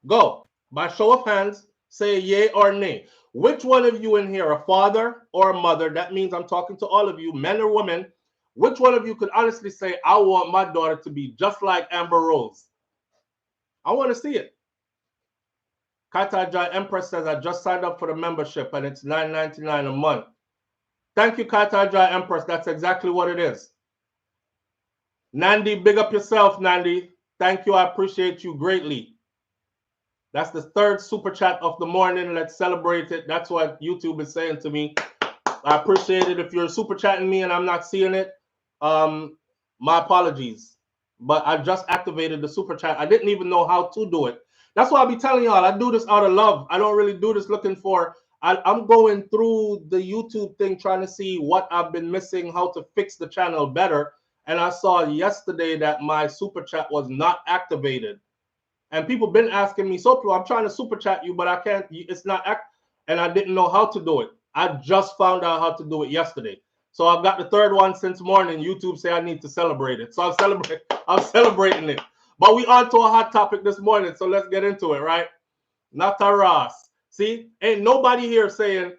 Go. By show of hands, say yay or nay. Which one of you in here, a father or a mother, that means I'm talking to all of you, men or women, which one of you could honestly say, I want my daughter to be just like Amber Rose? I want to see it. Kata Jai Empress says, I just signed up for the membership and it's $9.99 a month. Thank you, Kata Jai Empress. That's exactly what it is. Nandi, big up yourself, Nandi. Thank you. I appreciate you greatly. That's the third super chat of the morning. Let's celebrate it. That's what YouTube is saying to me. I appreciate it. If you're super chatting me and I'm not seeing it, my apologies. But I just activated the super chat. I didn't even know how to do it. That's why I be telling y'all, I do this out of love. I don't really do this looking for, I'm going through the YouTube thing trying to see what I've been missing, how to fix the channel better. And I saw yesterday that my super chat was not activated. And people been asking me, SouFlo, I'm trying to super chat you, but I can't, it's not and I didn't know how to do it. I just found out how to do it yesterday. So I've got the third one since morning. YouTube say I need to celebrate it. So I'm celebrating it. But we on to a hot topic this morning, so let's get into it, right? Nataras. See, ain't nobody here saying,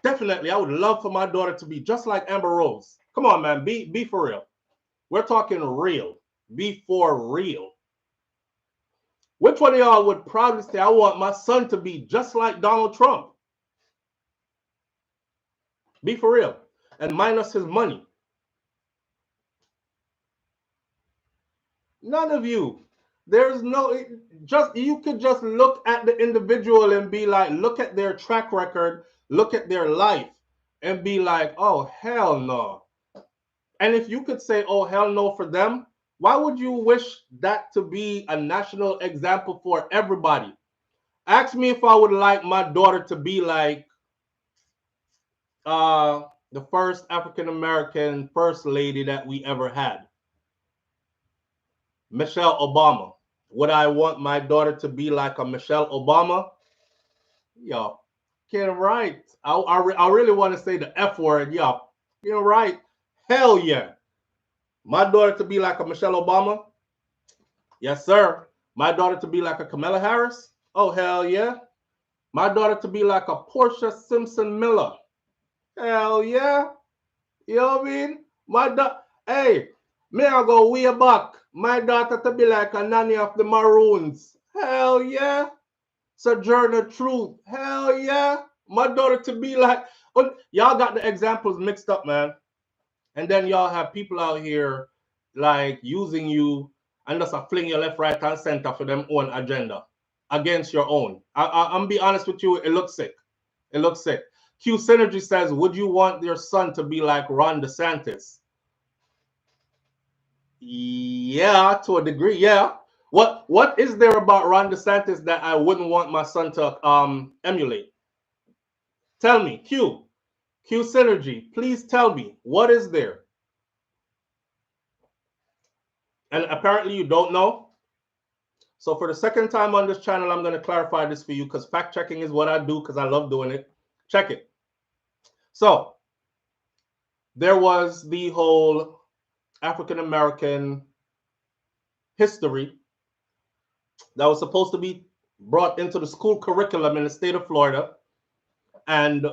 definitely, I would love for my daughter to be just like Amber Rose. Come on, man, be for real. We're talking real. Be for real. Which one of y'all would proudly say, I want my son to be just like Donald Trump? Be for real. And minus his money. None of you. There's no, you could just look at the individual and be like, look at their track record, look at their life, and be like, oh, hell no. And if you could say, oh, hell no for them, why would you wish that to be a national example for everybody? Ask me if I would like my daughter to be like the first African-American first lady that we ever had, Michelle Obama. Would I want my daughter to be like a Michelle Obama? Yo, get it right. I really want to say the F word. Yo, get it right. Hell yeah. My daughter to be like a Michelle Obama? Yes, sir. My daughter to be like a Kamala Harris? Oh, hell yeah. My daughter to be like a Portia Simpson Miller? Hell yeah. You know what I mean? Hey, me I go way back. My daughter to be like a nanny of the Maroons. Hell yeah. Sojourner Truth. Hell yeah. My daughter to be like, oh, y'all got the examples mixed up, man. And then y'all have people out here like using you and just a fling your left, right, and center for them own agenda against your own. I'm be honest with you, it looks sick. It looks sick. Q Synergy says, would you want your son to be like Ron DeSantis? Yeah, to a degree, yeah. What is there about Ron DeSantis that I wouldn't want my son to emulate? Tell me, Q Synergy, please tell me, what is there? And apparently you don't know. So for the second time on this channel, I'm going to clarify this for you because fact checking is what I do because I love doing it. Check it. So there was the whole African American history that was supposed to be brought into the school curriculum in the state of Florida. And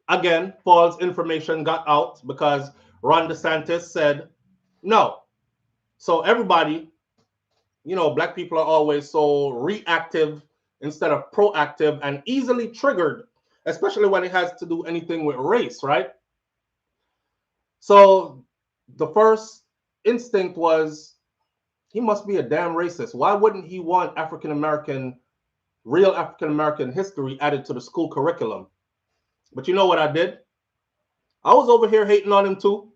again, false information got out because Ron DeSantis said no. So everybody, you know, black people are always so reactive instead of proactive and easily triggered, especially when it has to do anything with race, right? So the first instinct was, he must be a damn racist. Why wouldn't he want real African American history added to the school curriculum? But you know what I did? I was over here hating on him too.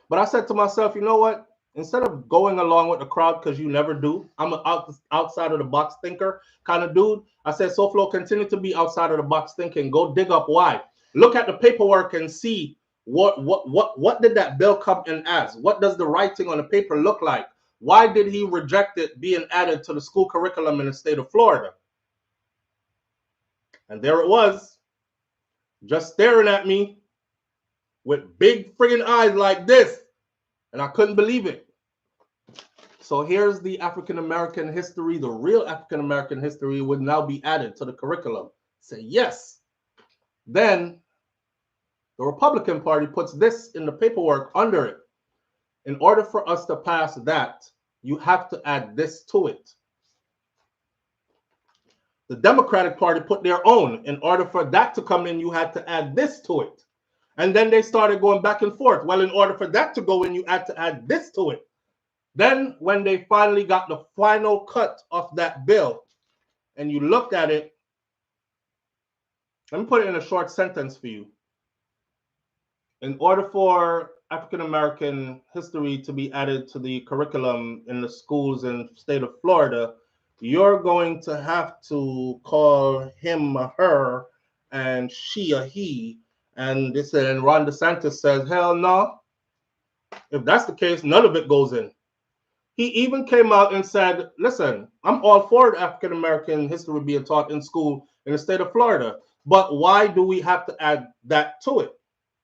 But I said to myself, you know what? Instead of going along with the crowd, because you never do, I'm an outside of the box thinker kind of dude. I said, SouFlo, continue to be outside of the box thinking. Go dig up why. Look at the paperwork and see what did that bill come in as? What does the writing on the paper look like? Why did he reject it being added to the school curriculum in the state of Florida? And there it was, just staring at me with big friggin' eyes like this. And I couldn't believe it. So here's the African American history, the real African American history would now be added to the curriculum. Say yes. Then the Republican Party puts this in the paperwork under it. In order for us to pass that, you have to add this to it. The Democratic Party put their own. In order for that to come in, you had to add this to it. And then they started going back and forth. Well, in order for that to go in, you had to add this to it. Then when they finally got the final cut of that bill and you looked at it, let me put it in a short sentence for you. In order for African American history to be added to the curriculum in the schools in the state of Florida, you're going to have to call him a her and she a he. And this, and Ron DeSantis says, hell no. If that's the case, none of it goes in. He even came out and said, listen, I'm all for African American history being taught in school in the state of Florida, but why do we have to add that to it?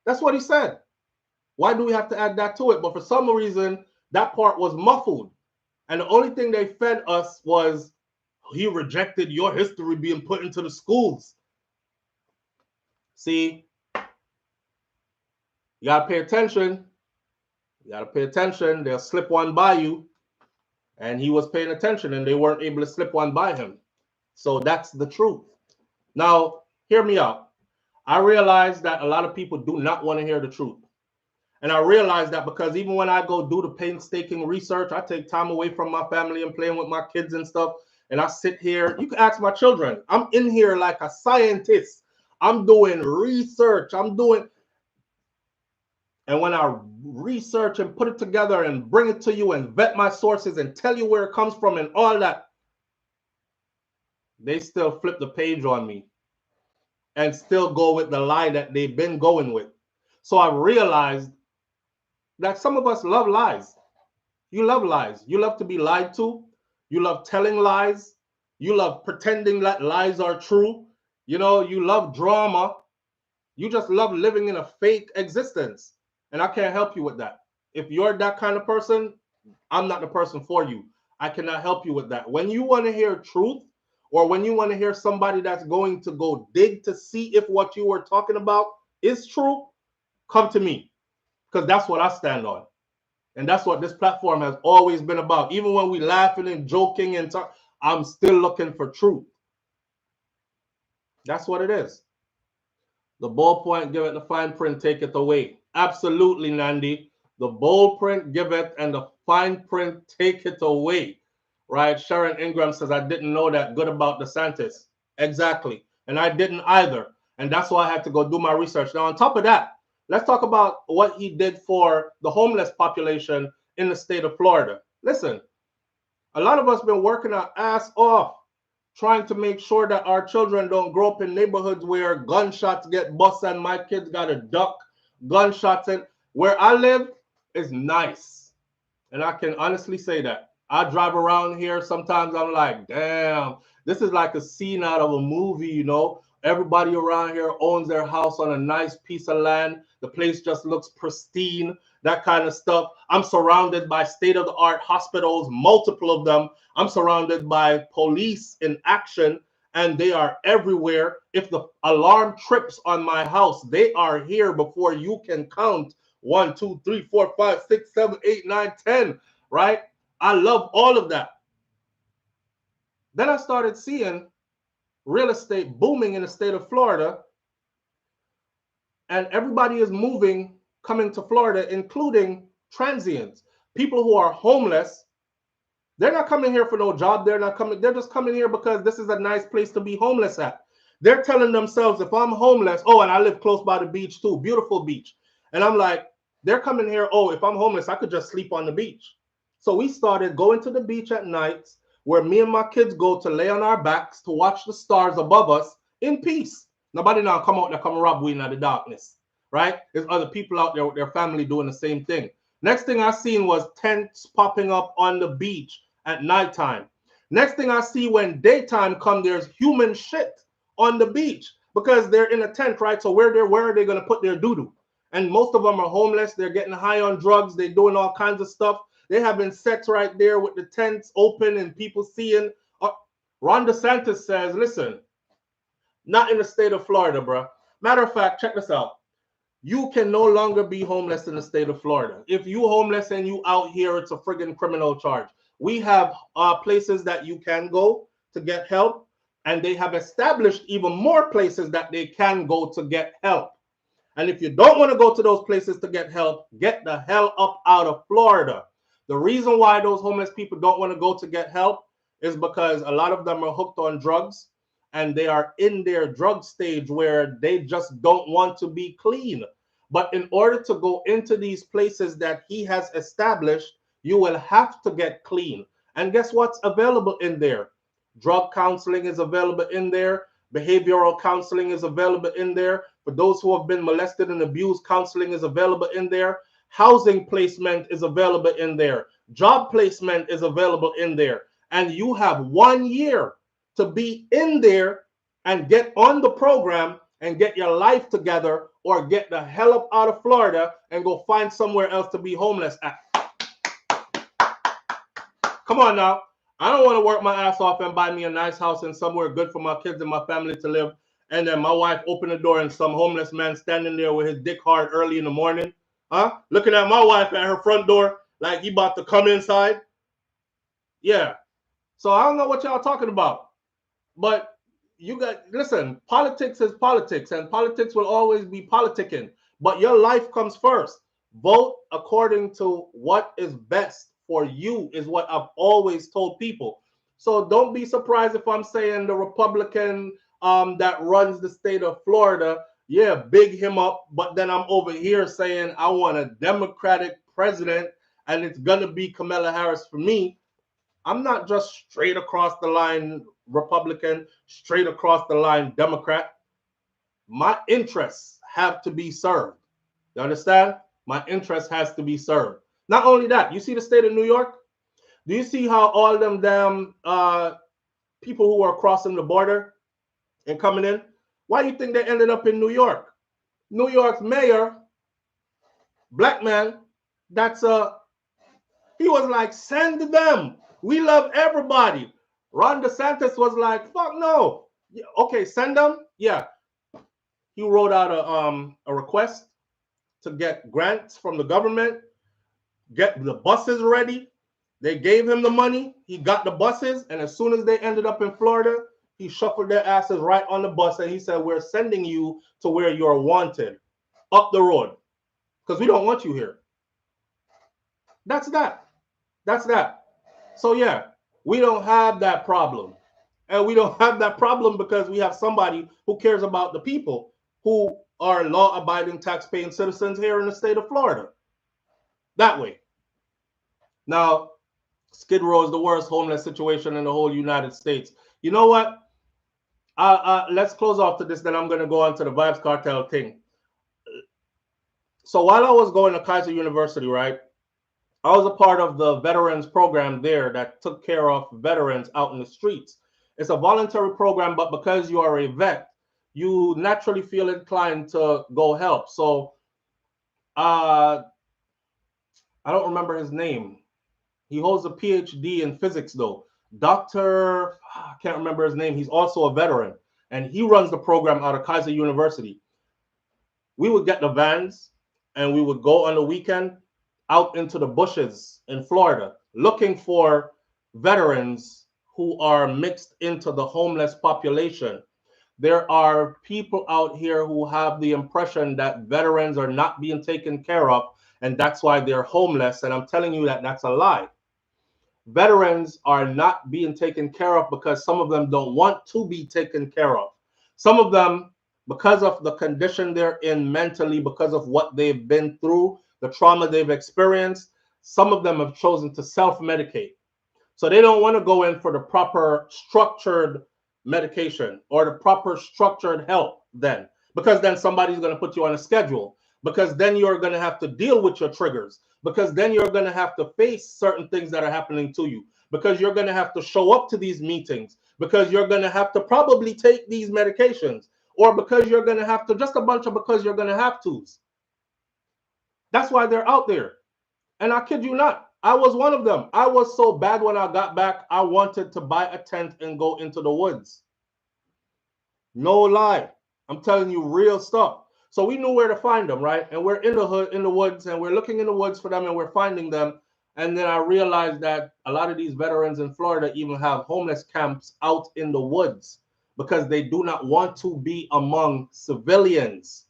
That's what he said. Why do we have to add that to it? But for some reason, that part was muffled. And the only thing they fed us was, he rejected your history being put into the schools. See, you got to pay attention. You got to pay attention. They'll slip one by you. And he was paying attention and they weren't able to slip one by him. So that's the truth. Now, hear me out. I realize that a lot of people do not want to hear the truth. And I realize that because even when I go do the painstaking research, I take time away from my family and playing with my kids and stuff. And I sit here. You can ask my children. I'm in here like a scientist. I'm doing research. And when I research and put it together and bring it to you and vet my sources and tell you where it comes from and all that, they still flip the page on me and still go with the lie that they've been going with. So I realized that some of us love lies. You love lies. You love to be lied to. You love telling lies. You love pretending that lies are true. You know, you love drama. You just love living in a fake existence. And I can't help you with that. If you're that kind of person, I'm not the person for you. I cannot help you with that. When you want to hear truth, or when you want to hear somebody that's going to go dig to see if what you were talking about is true, come to me. Because that's what I stand on. And that's what this platform has always been about. Even when we laughing and joking and talk, I'm still looking for truth. That's what it is. The bold point, give it, the fine print, take it away. Absolutely, Nandi. The bold print, give it, and the fine print, take it away. Right? Sharon Ingram says, I didn't know that good about DeSantis. Exactly. And I didn't either. And that's why I had to go do my research. Now, on top of that, let's talk about what he did for the homeless population in the state of Florida. Listen, a lot of us been working our ass off trying to make sure that our children don't grow up in neighborhoods where gunshots get bust and my kids got to duck gunshots. And where I live is nice. And I can honestly say that. I drive around here. Sometimes I'm like, damn, this is like a scene out of a movie, you know. Everybody around here owns their house on a nice piece of land. The place just looks pristine, that kind of stuff. I'm surrounded by state-of-the-art hospitals, multiple of them. I'm surrounded by police in action, and they are everywhere. If the alarm trips on my house, they are here before you can count 1, 2, 3, 4, 5, 6, 7, 8, 9, 10, right? I love all of that. Then I started seeing real estate booming in the state of Florida, and everybody is moving, coming to Florida, including transients, people who are homeless. They're not coming here for no job. They're just coming here because this is a nice place to be homeless at. They're telling themselves, if I'm homeless, oh, and I live close by the beach too, beautiful beach. And I'm like, they're coming here, oh, if I'm homeless, I could just sleep on the beach. So we started going to the beach at nights where me and my kids go to lay on our backs to watch the stars above us in peace. Nobody now come out there, come rob we in the darkness, right? There's other people out there with their family doing the same thing. Next thing I seen was tents popping up on the beach at nighttime. Next thing I see when daytime come, there's human shit on the beach because they're in a tent, right? So where are they going to put their doo-doo? And most of them are homeless. They're getting high on drugs. They're doing all kinds of stuff. They're having sex right there with the tents open and people seeing. Ron DeSantis says, listen, not in the state of Florida, bro. Matter of fact, check this out. You can no longer be homeless in the state of Florida. If you homeless and you out here, it's a friggin' criminal charge. We have places that you can go to get help, and they have established even more places that they can go to get help. And if you don't want to go to those places to get help, get the hell up out of Florida. The reason why those homeless people don't want to go to get help is because a lot of them are hooked on drugs, and they are in their drug stage where they just don't want to be clean. But in order to go into these places that he has established, you will have to get clean. And guess what's available in there? Drug counseling is available in there. Behavioral counseling is available in there. For those who have been molested and abused, counseling is available in there. Housing placement is available in there. Job placement is available in there. And you have 1 year to be in there and get on the program and get your life together, or get the hell up out of Florida and go find somewhere else to be homeless at. Come on now. I don't want to work my ass off and buy me a nice house and somewhere good for my kids and my family to live, and then my wife open the door and some homeless man standing there with his dick hard early in the morning, looking at my wife at her front door like he about to come inside. Yeah. So I don't know what y'all talking about, but you got, listen, politics is politics, and politics will always be politicking, but your life comes first. Vote according to what is best for you is what I've always told people. So don't be surprised if I'm saying the Republican that runs the state of Florida, yeah, big him up, but then I'm over here saying I want a Democratic president and it's gonna be Kamala Harris for me. I'm not just straight across the line Republican, straight across the line Democrat. My interests have to be served. You understand? My interest has to be served. Not only that, you see the state of New York? Do you see how all them damn people who are crossing the border and coming in? Why do you think they ended up in New York? New York's mayor, black man, he was like, send them. We love everybody. Ron DeSantis was like, fuck no. Okay, send them. Yeah. He wrote out a request to get grants from the government, get the buses ready. They gave him the money. He got the buses. And as soon as they ended up in Florida, He shuffled their asses right on the bus and he said, we're sending you to where you're wanted, up the road, because we don't want you here. That's that. That's that. So yeah, we don't have that problem. And we don't have that problem because we have somebody who cares about the people who are law-abiding, tax-paying citizens here in the state of Florida. That way. Now, Skid Row is the worst homeless situation in the whole United States. You know what? Let's close off to this, then I'm going to go on to the Vybz Kartel thing. So while I was going to Kaiser University, right, I was a part of the veterans program there that took care of veterans out in the streets. It's a voluntary program, but because you are a vet, you naturally feel inclined to go help. So I don't remember his name. He holds a PhD in physics, though. I can't remember his name. He's also a veteran, and he runs the program out of Kaiser University. We would get the vans, and we would go on the weekend out into the bushes in Florida looking for veterans who are mixed into the homeless population. There are people out here who have the impression that veterans are not being taken care of, and that's why they're homeless. And I'm telling you that that's a lie. Veterans are not being taken care of because some of them don't want to be taken care of. Some of them, because of the condition they're in mentally, because of what they've been through, the trauma they've experienced, some of them have chosen to self-medicate. So they don't want to go in for the proper structured medication or the proper structured help then, because then somebody's going to put you on a schedule, because then you're going to have to deal with your triggers, because then you're going to have to face certain things that are happening to you, because you're going to have to show up to these meetings, because you're going to have to probably take these medications, or because you're going to have to, just a bunch of because you're going to have tos. That's why they're out there. And I kid you not, I was one of them. I was so bad when I got back, I wanted to buy a tent and go into the woods. No lie. I'm telling you real stuff. So we knew where to find them, right? And we're in the hood, in the woods, and we're looking in the woods for them, and we're finding them. And then I realized that a lot of these veterans in Florida even have homeless camps out in the woods because they do not want to be among civilians.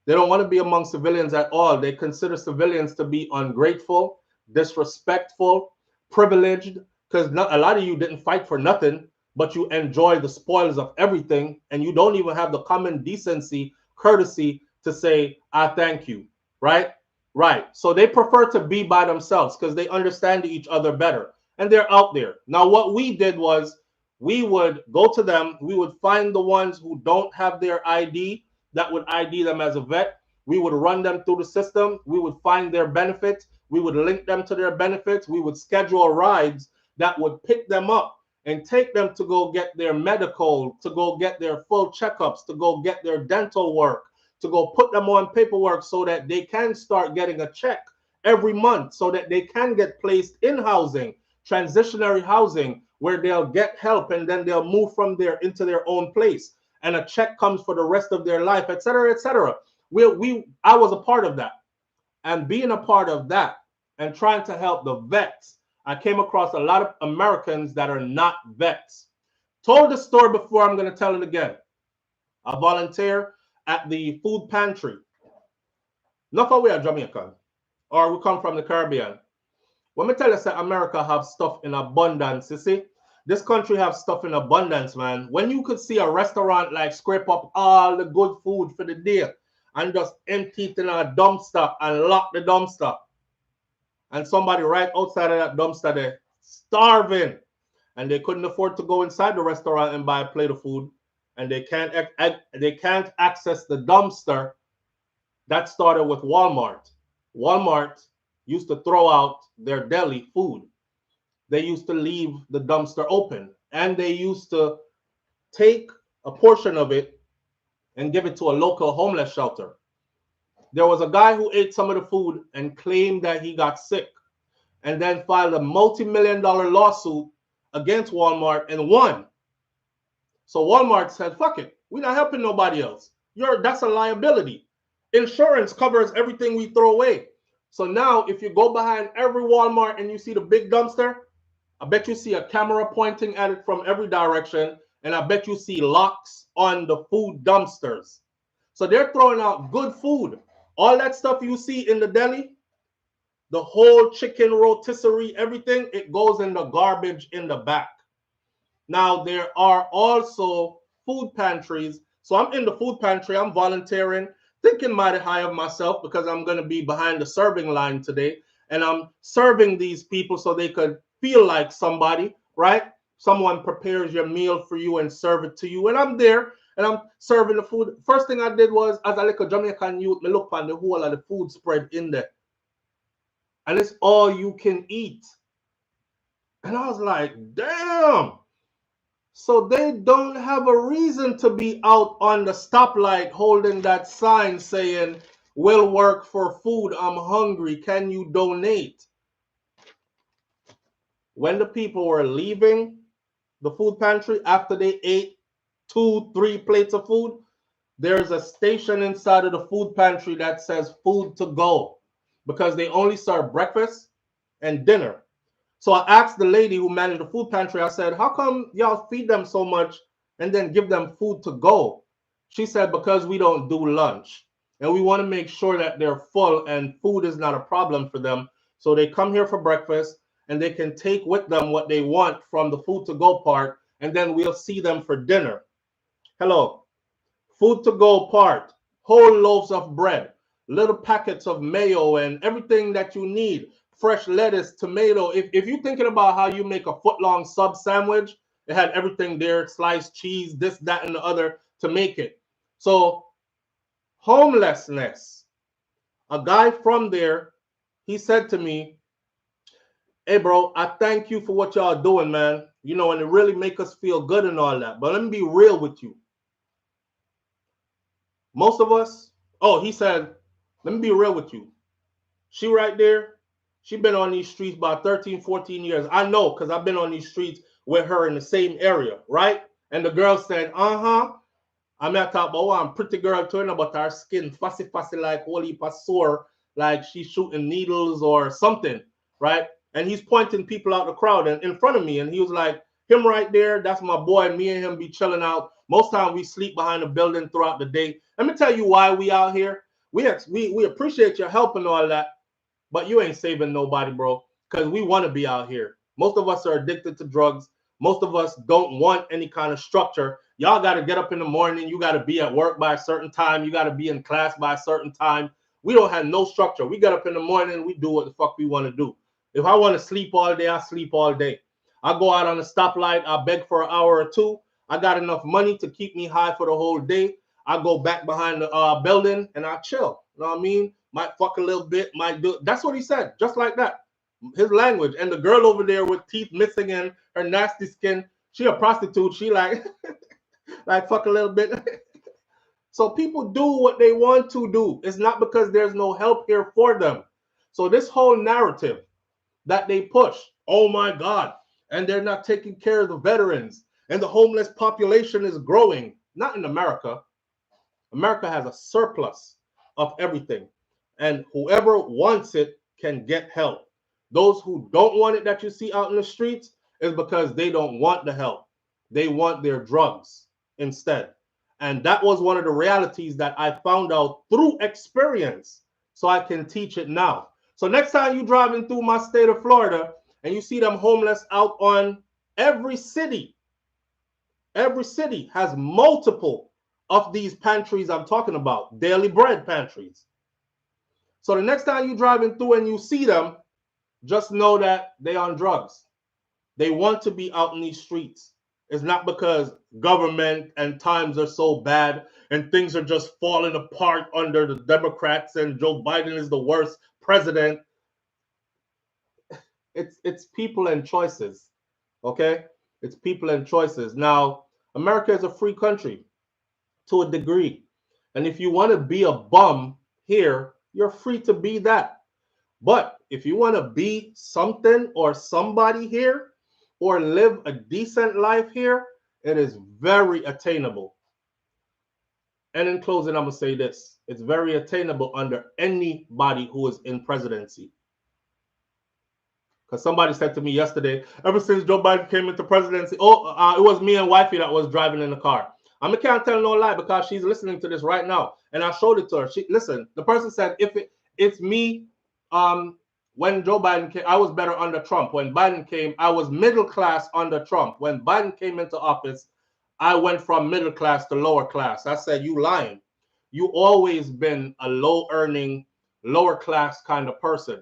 They don't want to be among civilians at all. They consider civilians to be ungrateful, disrespectful, privileged, because a lot of you didn't fight for nothing, but you enjoy the spoils of everything, and you don't even have the common decency, courtesy to say, I thank you, right? Right. So they prefer to be by themselves because they understand each other better, and they're out there. Now, what we did was we would go to them. We would find the ones who don't have their ID that would ID them as a vet. We would run them through the system. We would find their benefits. We would link them to their benefits. We would schedule rides that would pick them up and take them to go get their medical, to go get their full checkups, to go get their dental work, to go put them on paperwork so that they can start getting a check every month, so that they can get placed in housing, transitionary housing, where they'll get help and then they'll move from there into their own place, and a check comes for the rest of their life, etc., etc. I was a part of that, and being a part of that and trying to help the vets, I came across a lot of Americans that are not vets. Told the story before, I'm going to tell it again. I volunteer at the food pantry. Not for we are Jamaican, or we come from the Caribbean. When me tell you that America have stuff in abundance, you see, this country have stuff in abundance, man. When you could see a restaurant like scrape up all the good food for the day and just empty it in a dumpster and lock the dumpster, and somebody right outside of that dumpster there starving, and they couldn't afford to go inside the restaurant and buy a plate of food, and they can't access the dumpster. That started with Walmart. Walmart used to throw out their deli food. They used to leave the dumpster open, and they used to take a portion of it and give it to a local homeless shelter. There was a guy who ate some of the food and claimed that he got sick, and then filed a multi-million-dollar lawsuit against Walmart and won. So Walmart said, fuck it, we're not helping nobody else. That's a liability. Insurance covers everything we throw away. So now if you go behind every Walmart and you see the big dumpster, I bet you see a camera pointing at it from every direction, and I bet you see locks on the food dumpsters. So they're throwing out good food. All that stuff you see in the deli, the whole chicken rotisserie, everything, it goes in the garbage in the back. Now, there are also food pantries. So I'm in the food pantry. I'm volunteering, thinking mighty high of myself because I'm going to be behind the serving line today. And I'm serving these people so they could feel like somebody, right? Someone prepares your meal for you and serve it to you. And I'm there and I'm serving the food. First thing I did was, as a little Jamaican youth, me look on the whole of the food spread in there. And it's all you can eat. And I was like, damn. So they don't have a reason to be out on the stoplight holding that sign saying, "We'll work for food. I'm hungry. Can you donate?" When the people were leaving the food pantry after they ate 2, 3 plates of food, there's a station inside of the food pantry that says food to go because they only serve breakfast and dinner. So I asked the lady who managed the food pantry, I said, how come y'all feed them so much and then give them food to go? She said, because we don't do lunch. And we want to make sure that they're full and food is not a problem for them. So they come here for breakfast and they can take with them what they want from the food to go part. And then we'll see them for dinner. Hello. Food to go part. Whole loaves of bread. Little packets of mayo and everything that you need. Fresh lettuce, tomato. If you're thinking about how you make a foot-long sub sandwich, it had everything there, sliced cheese, this, that, and the other to make it. So homelessness. A guy from there, he said to me, hey, bro, I thank you for what y'all doing, man. You know, and it really make us feel good and all that. But let me be real with you. Most of us, oh, he said, let me be real with you. She right there, she been on these streets about 13, 14 years. I know because I've been on these streets with her in the same area, right? And the girl said, uh-huh. I'm at top, but I'm pretty girl turning about her skin, fussy like holy sore, like she's shooting needles or something, right? And he's pointing people out the crowd and in front of me, and he was like, him right there, that's my boy. Me and him be chilling out. Most time we sleep behind the building throughout the day. Let me tell you why we out here. We appreciate your help and all that, but you ain't saving nobody, bro, because we want to be out here. Most of us are addicted to drugs. Most of us don't want any kind of structure. Y'all got to get up in the morning. You got to be at work by a certain time. You got to be in class by a certain time. We don't have no structure. We get up in the morning. We do what the fuck we want to do. If I want to sleep all day, I sleep all day. I go out on the stoplight. I beg for an hour or two. I got enough money to keep me high for the whole day. I go back behind the building and I chill. You know what I mean? Might fuck a little bit. Might do. That's what he said. Just like that. His language. And the girl over there with teeth missing and her nasty skin, she a prostitute. She like, like fuck a little bit. So people do what they want to do. It's not because there's no help here for them. So this whole narrative that they push, oh my God, and they're not taking care of the veterans, and the homeless population is growing. Not in America. America has a surplus of everything, and whoever wants it can get help. Those who don't want it that you see out in the streets is because they don't want the help. They want their drugs instead. And that was one of the realities that I found out through experience. So I can teach it now. So next time you're driving through my state of Florida and you see them homeless out on every city has multiple of these pantries I'm talking about, daily bread pantries. So the next time you're driving through and you see them, just know that they on drugs. They want to be out in these streets. It's not because government and times are so bad and things are just falling apart under the Democrats and Joe Biden is the worst president. It's people and choices, okay? It's people and choices. Now, America is a free country to a degree. And if you want to be a bum here, you're free to be that. But if you want to be something or somebody here or live a decent life here, it is very attainable. And in closing, I'm going to say this. It's very attainable under anybody who is in presidency. Because somebody said to me yesterday, ever since Joe Biden came into presidency, it was me and wifey that was driving in the car. I can't tell no lie because she's listening to this right now, and I showed it to her. Listen. The person said, it's me, when Joe Biden came, I was better under Trump. When Biden came, I was middle class under Trump. When Biden came into office, I went from middle class to lower class. I said, you lying. You always been a low earning, lower class kind of person.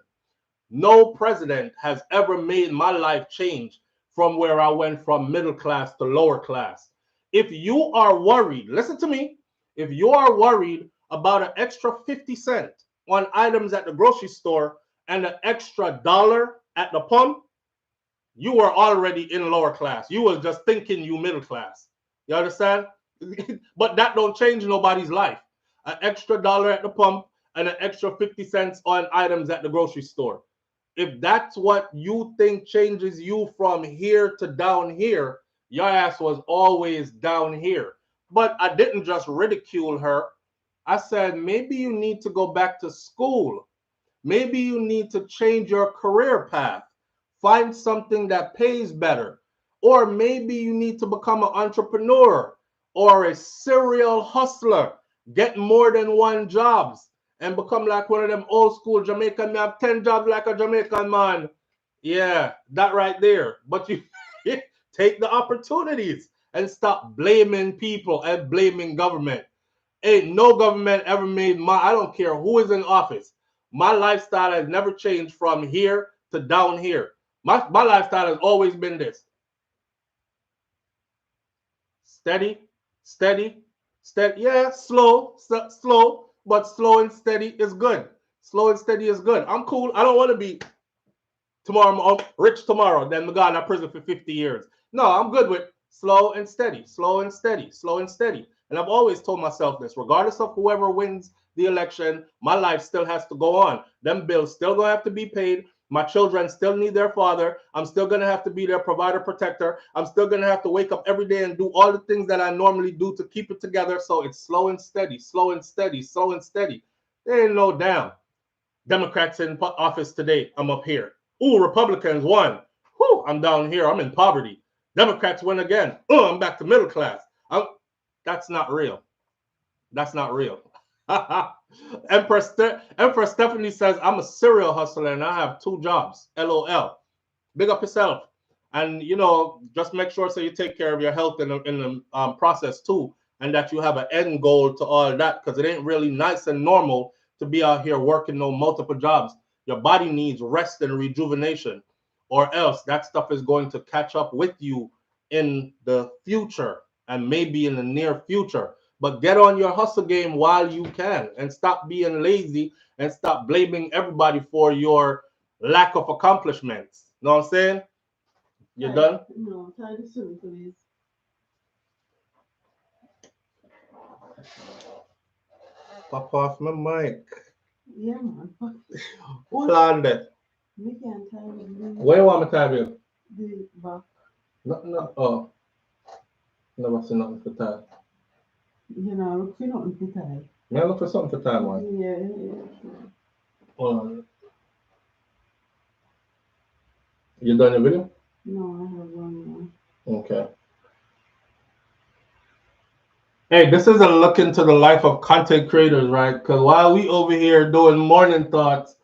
No president has ever made my life change from where I went from middle class to lower class. If you are worried, listen to me. If you are worried about an extra 50 cents on items at the grocery store and an extra $1 at the pump, you were already in lower class. You was just thinking you middle class. You understand? But that don't change nobody's life. An extra $1 at the pump and an extra 50 cents on items at the grocery store. If that's what you think changes you from here to down here, your ass was always down here. But I didn't just ridicule her. I said, maybe you need to go back to school. Maybe you need to change your career path. Find something that pays better. Or maybe you need to become an entrepreneur or a serial hustler. Get more than one jobs and become like one of them old school Jamaican. Me have 10 jobs like a Jamaican man. Yeah, that right there. But you take the opportunities and stop blaming people and blaming government. Ain't no government ever made I don't care who is in office. My lifestyle has never changed from here to down here. My lifestyle has always been this. Steady, steady, steady. Yeah, slow, but slow and steady is good. Slow and steady is good. I'm cool. I don't want to be tomorrow, rich tomorrow, then I'm going to prison for 50 years. No, I'm good with slow and steady, slow and steady, slow and steady. And I've always told myself this, regardless of whoever wins the election, my life still has to go on. Them bills still going to have to be paid. My children still need their father. I'm still going to have to be their provider, protector. I'm still going to have to wake up every day and do all the things that I normally do to keep it together. So it's slow and steady, slow and steady, slow and steady. There ain't no damn Democrats in office today. I'm up here. Ooh, Republicans won. Whew, I'm down here. I'm in poverty. Democrats win again. Oh, I'm back to middle class. That's not real. That's not real. Empress Stephanie says, I'm a serial hustler and I have 2 jobs. LOL. Big up yourself. And, just make sure so you take care of your health in the process too. And that you have an end goal to all that. Because it ain't really nice and normal to be out here working multiple jobs. Your body needs rest and rejuvenation. Or else that stuff is going to catch up with you in the future. And maybe in the near future. But get on your hustle game while you can and stop being lazy and stop blaming everybody for your lack of accomplishments. Know what I'm saying? You done? No, try to soon, please. Pop off my mic. Yeah, man. Hold on there. We can't tie it. Where you want me to tie you? The back. No. Oh. Never seen nothing for tie. Look for nothing to tie. May I look for something to tie, man? Yeah, sure. Hold on. You done your video? No, I have one more. Okay. Hey, this is a look into the life of content creators, right? Because while we over here doing morning thoughts,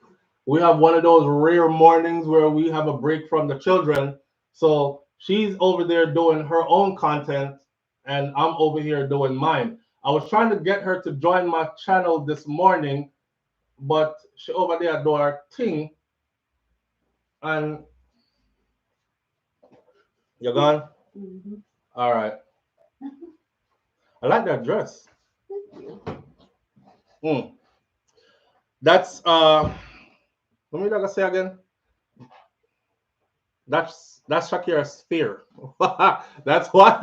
we have one of those rare mornings where we have a break from the children. So she's over there doing her own content, and I'm over here doing mine. I was trying to get her to join my channel this morning, but she over there do her thing. And you're gone? Mm-hmm. All right. I like that dress. That's let me like I say again. That's Shakira's sphere. That's what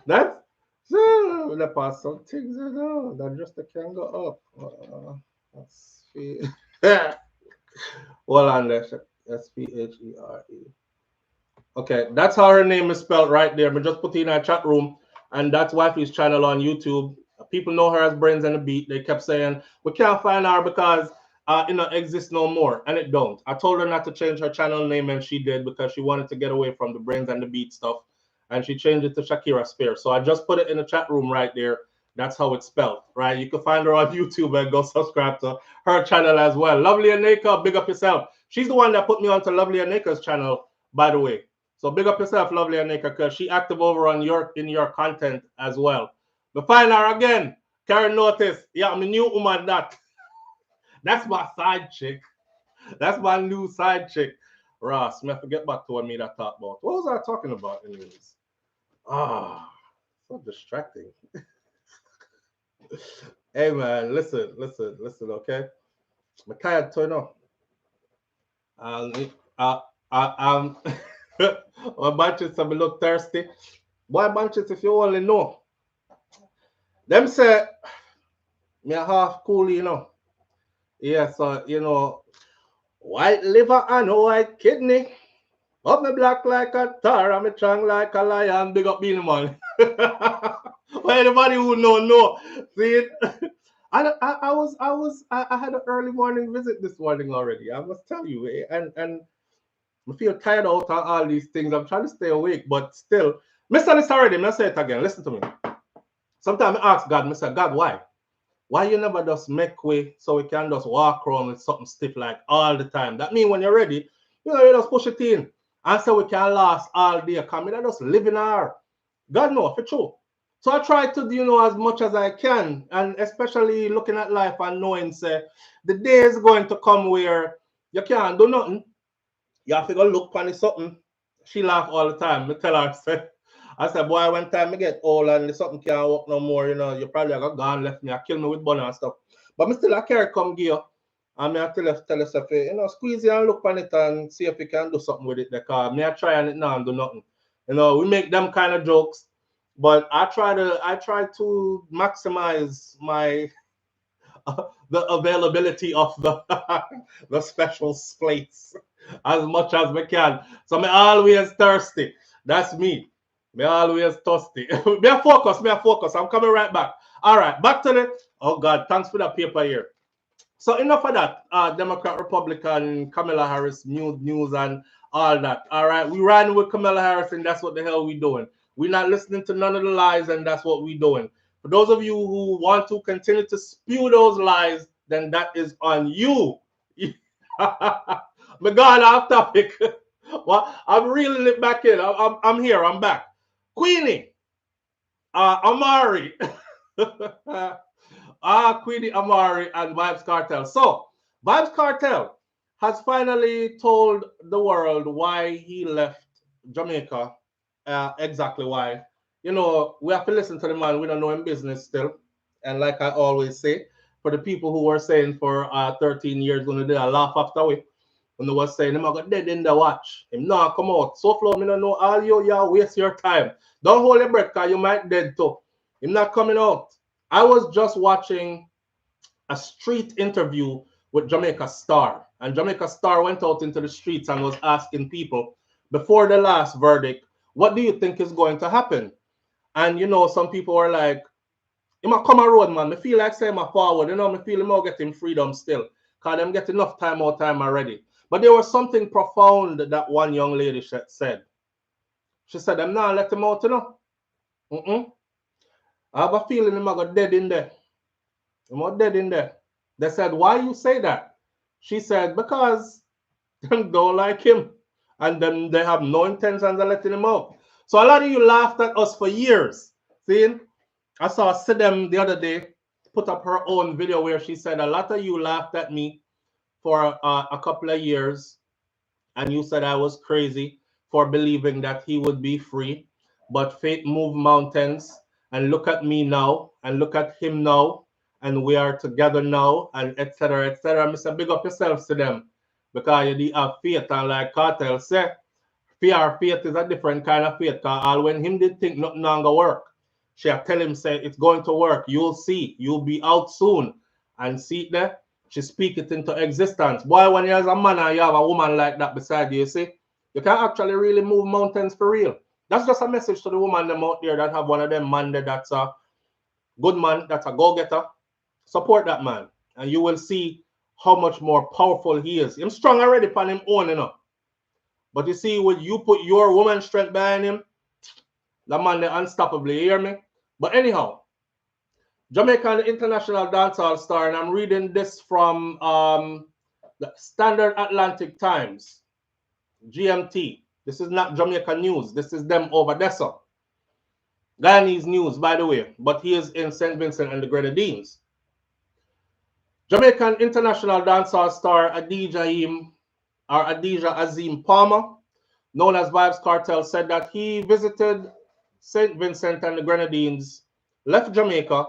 that's the past some things that just can go up. Let's see. Hold on there. SPHERE. Okay, that's how her name is spelled right there. We just put it in our chat room, and that's Wifey's channel on YouTube. People know her as Brains and the Beat. They kept saying we can't find her because exist no more, and it don't. I told her not to change her channel name, and she did because she wanted to get away from the brains and the beat stuff, and she changed it to Shakira Spear. So I just put it in the chat room right there. That's how it's spelled, right? You can find her on YouTube and go subscribe to her channel as well. Lovely Aneka, big up yourself. She's the one that put me onto Lovely Aneka's channel, by the way. So big up yourself, Lovely Aneka, because she active over on in your content as well. But find her again. Karen Notice. Yeah, I'm a new woman that. That's my side chick. That's my new side chick. Ross, me forget back to what me that talk about. What was I talking about anyways? So distracting. Hey man, listen, okay? Micaiah, turn on. I'm my bunches have look thirsty. Boy, bunches, if you only know. Them say me a half cool, you know. Yeah, so you know, white liver and white kidney. Up me black like a tar and me strong like a lion. Big up being man. Well, anybody who know. See it? I had an early morning visit this morning already. I must tell you, and I feel tired out of all these things. I'm trying to stay awake, but still, Mr. This already. Let's say it again. Listen to me. Sometimes I ask God, Mr. God, why? Why you never just make way so we can just walk around with something stiff like all the time? That means when you're ready, you just push it in. And so we can last all day. Come in and just live in our. God knows, for true. So I try to, as much as I can, and especially looking at life and knowing, say, the day is going to come where you can't do nothing. You have to go look for something. She laugh all the time. I tell her, I said, boy, when time I get old and something can't work no more, you probably got gone, left me, I kill me with bun and stuff. But me still I carry come give you. And I tell yourself, squeeze it and look on it and see if you can do something with it. Because me I try on it now and do nothing. We make them kind of jokes, but I try to maximize my the availability of the the special plates as much as we can. So me always thirsty. That's me. Me always thirsty. me a focus. I'm coming right back. All right, back to the. Oh God, thanks for that paper here. So enough of that. Democrat, Republican, Kamala Harris, news and all that. All right, we ran with Kamala Harris, and that's what the hell we doing. We're not listening to none of the lies, and that's what we doing. For those of you who want to continue to spew those lies, then that is on you. My God, off topic. Well, I'm reeling it back in. I'm here. I'm back. Queenie, Amari, Queenie Amari and Vybz Kartel. So, Vybz Kartel has finally told the world why he left Jamaica. Exactly why. We have to listen to the man. We don't know him business still. And like I always say, for the people who were saying for 13 years, when they did a laugh after we, when they was saying, him got dead in the watch. Him now come out. So flow, me don't know all you waste your time. Don't hold your breath, because you might dead too. Him not coming out. I was just watching a street interview with Jamaica Star. And Jamaica Star went out into the streets and was asking people before the last verdict, what do you think is going to happen? And some people were like, he might come a road, man. Me feel like saying my forward, me feel him out getting freedom still. Because them get enough time already. But there was something profound that one young lady said. She said, I'm not let him out, I have a feeling him got dead in there. Him got dead in there. They said, why you say that? She said, because them don't like him. And then they have no intentions of letting him out. So a lot of you laughed at us for years. See? I saw Sidem the other day put up her own video where she said, a lot of you laughed at me for a couple of years. And you said I was crazy for believing that he would be free. But fate moved mountains. And look at me now. And look at him now. And we are together now. And etc. etc. Mr. Big up yourselves to them. Because you have faith. And like Kartel said, faith is a different kind of faith. Because when him did think nothing longer work, she tell him, say, it's going to work. You'll see. You'll be out soon. And see it there. She speak it into existence. Boy, when you're a man and you have a woman like that beside you, see, you can actually really move mountains for real. That's just a message to the woman them out there that have one of them man that's a good man, that's a go-getter. Support that man. And you will see how much more powerful he is. Him strong already upon him own, you know. But you see, when you put your woman strength behind him, the man they unstoppable, you hear me? But anyhow, Jamaican international dancehall star, and I'm reading this from the Standard Atlantic Times, GMT. This is not Jamaica news. This is them over there, so. Guyanese news, by the way, but he is in St. Vincent and the Grenadines. Jamaican international dancehall star Adija Azim Palmer, known as Vybz Kartel, said that he visited St. Vincent and the Grenadines, left Jamaica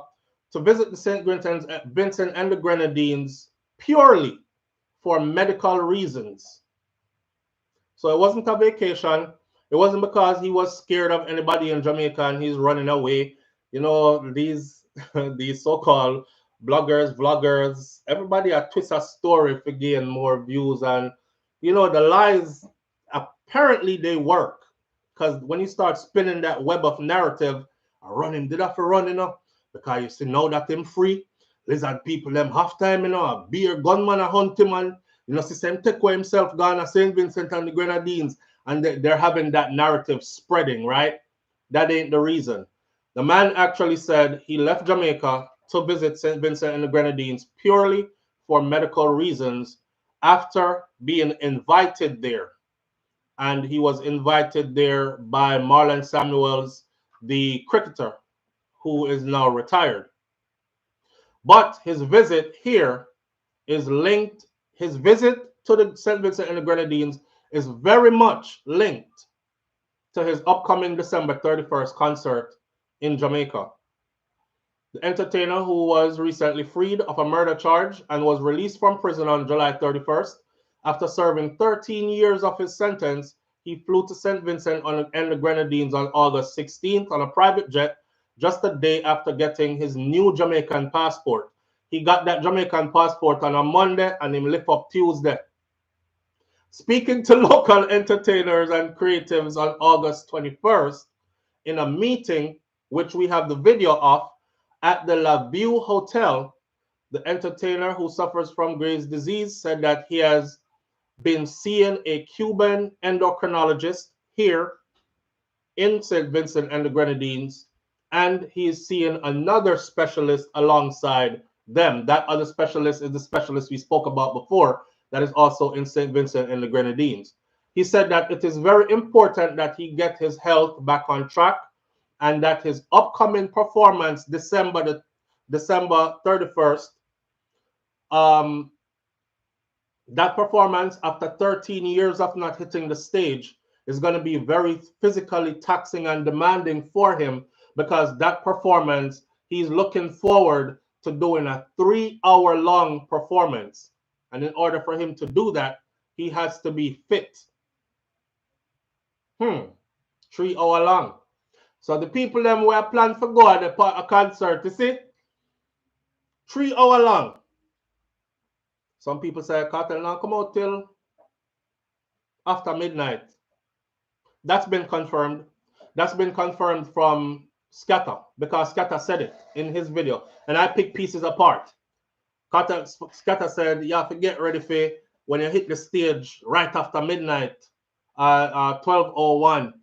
to visit the St. Vincent and the Grenadines purely for medical reasons. So it wasn't a vacation. It wasn't because he was scared of anybody in Jamaica and he's running away. You know, these so-called bloggers, vloggers, everybody a twist a story for gain more views. And, you know, the lies, apparently they work. Because when you start spinning that web of narrative, I run him, did I for run, you know? Because you see now that him free, lizard people, them half time, you know, a beer gunman, a hunt him, and, you know, see, him take away himself, gone to St. Vincent and the Grenadines. And they're having that narrative spreading, right? That ain't the reason. The man actually said he left Jamaica to visit St. Vincent and the Grenadines purely for medical reasons after being invited there. And he was invited there by Marlon Samuels, the cricketer, who is now retired. But his visit here is linked, his visit to the St. Vincent and the Grenadines is very much linked to his upcoming December 31st concert in Jamaica. The entertainer, who was recently freed of a murder charge and was released from prison on July 31st, after serving 13 years of his sentence, he flew to St. Vincent and the Grenadines on August 16th on a private jet, just a day after getting his new Jamaican passport. He got that Jamaican passport on a Monday and him left up Tuesday. Speaking to local entertainers and creatives on August 21st in a meeting, which we have the video of, at the La View Hotel, the entertainer, who suffers from Graves' disease, said that he has been seeing a Cuban endocrinologist here in St. Vincent and the Grenadines, and he is seeing another specialist alongside them. That other specialist is the specialist we spoke about before, that is also in St. Vincent and the Grenadines. He said that it is very important that he get his health back on track and that his upcoming performance, December 31st, that performance, after 13 years of not hitting the stage, is going to be very physically taxing and demanding for him, because that performance, he's looking forward to doing a 3-hour-long performance. And in order for him to do that, he has to be fit. 3 hour long. So the people them were planned for go at a concert, you see? 3 hour long. Some people say Cartel now come out till after midnight. That's been confirmed. That's been confirmed from Scatter, because Scatter said it in his video. And I picked pieces apart. Scatter said, you have to get ready for when you hit the stage right after midnight, 12:01,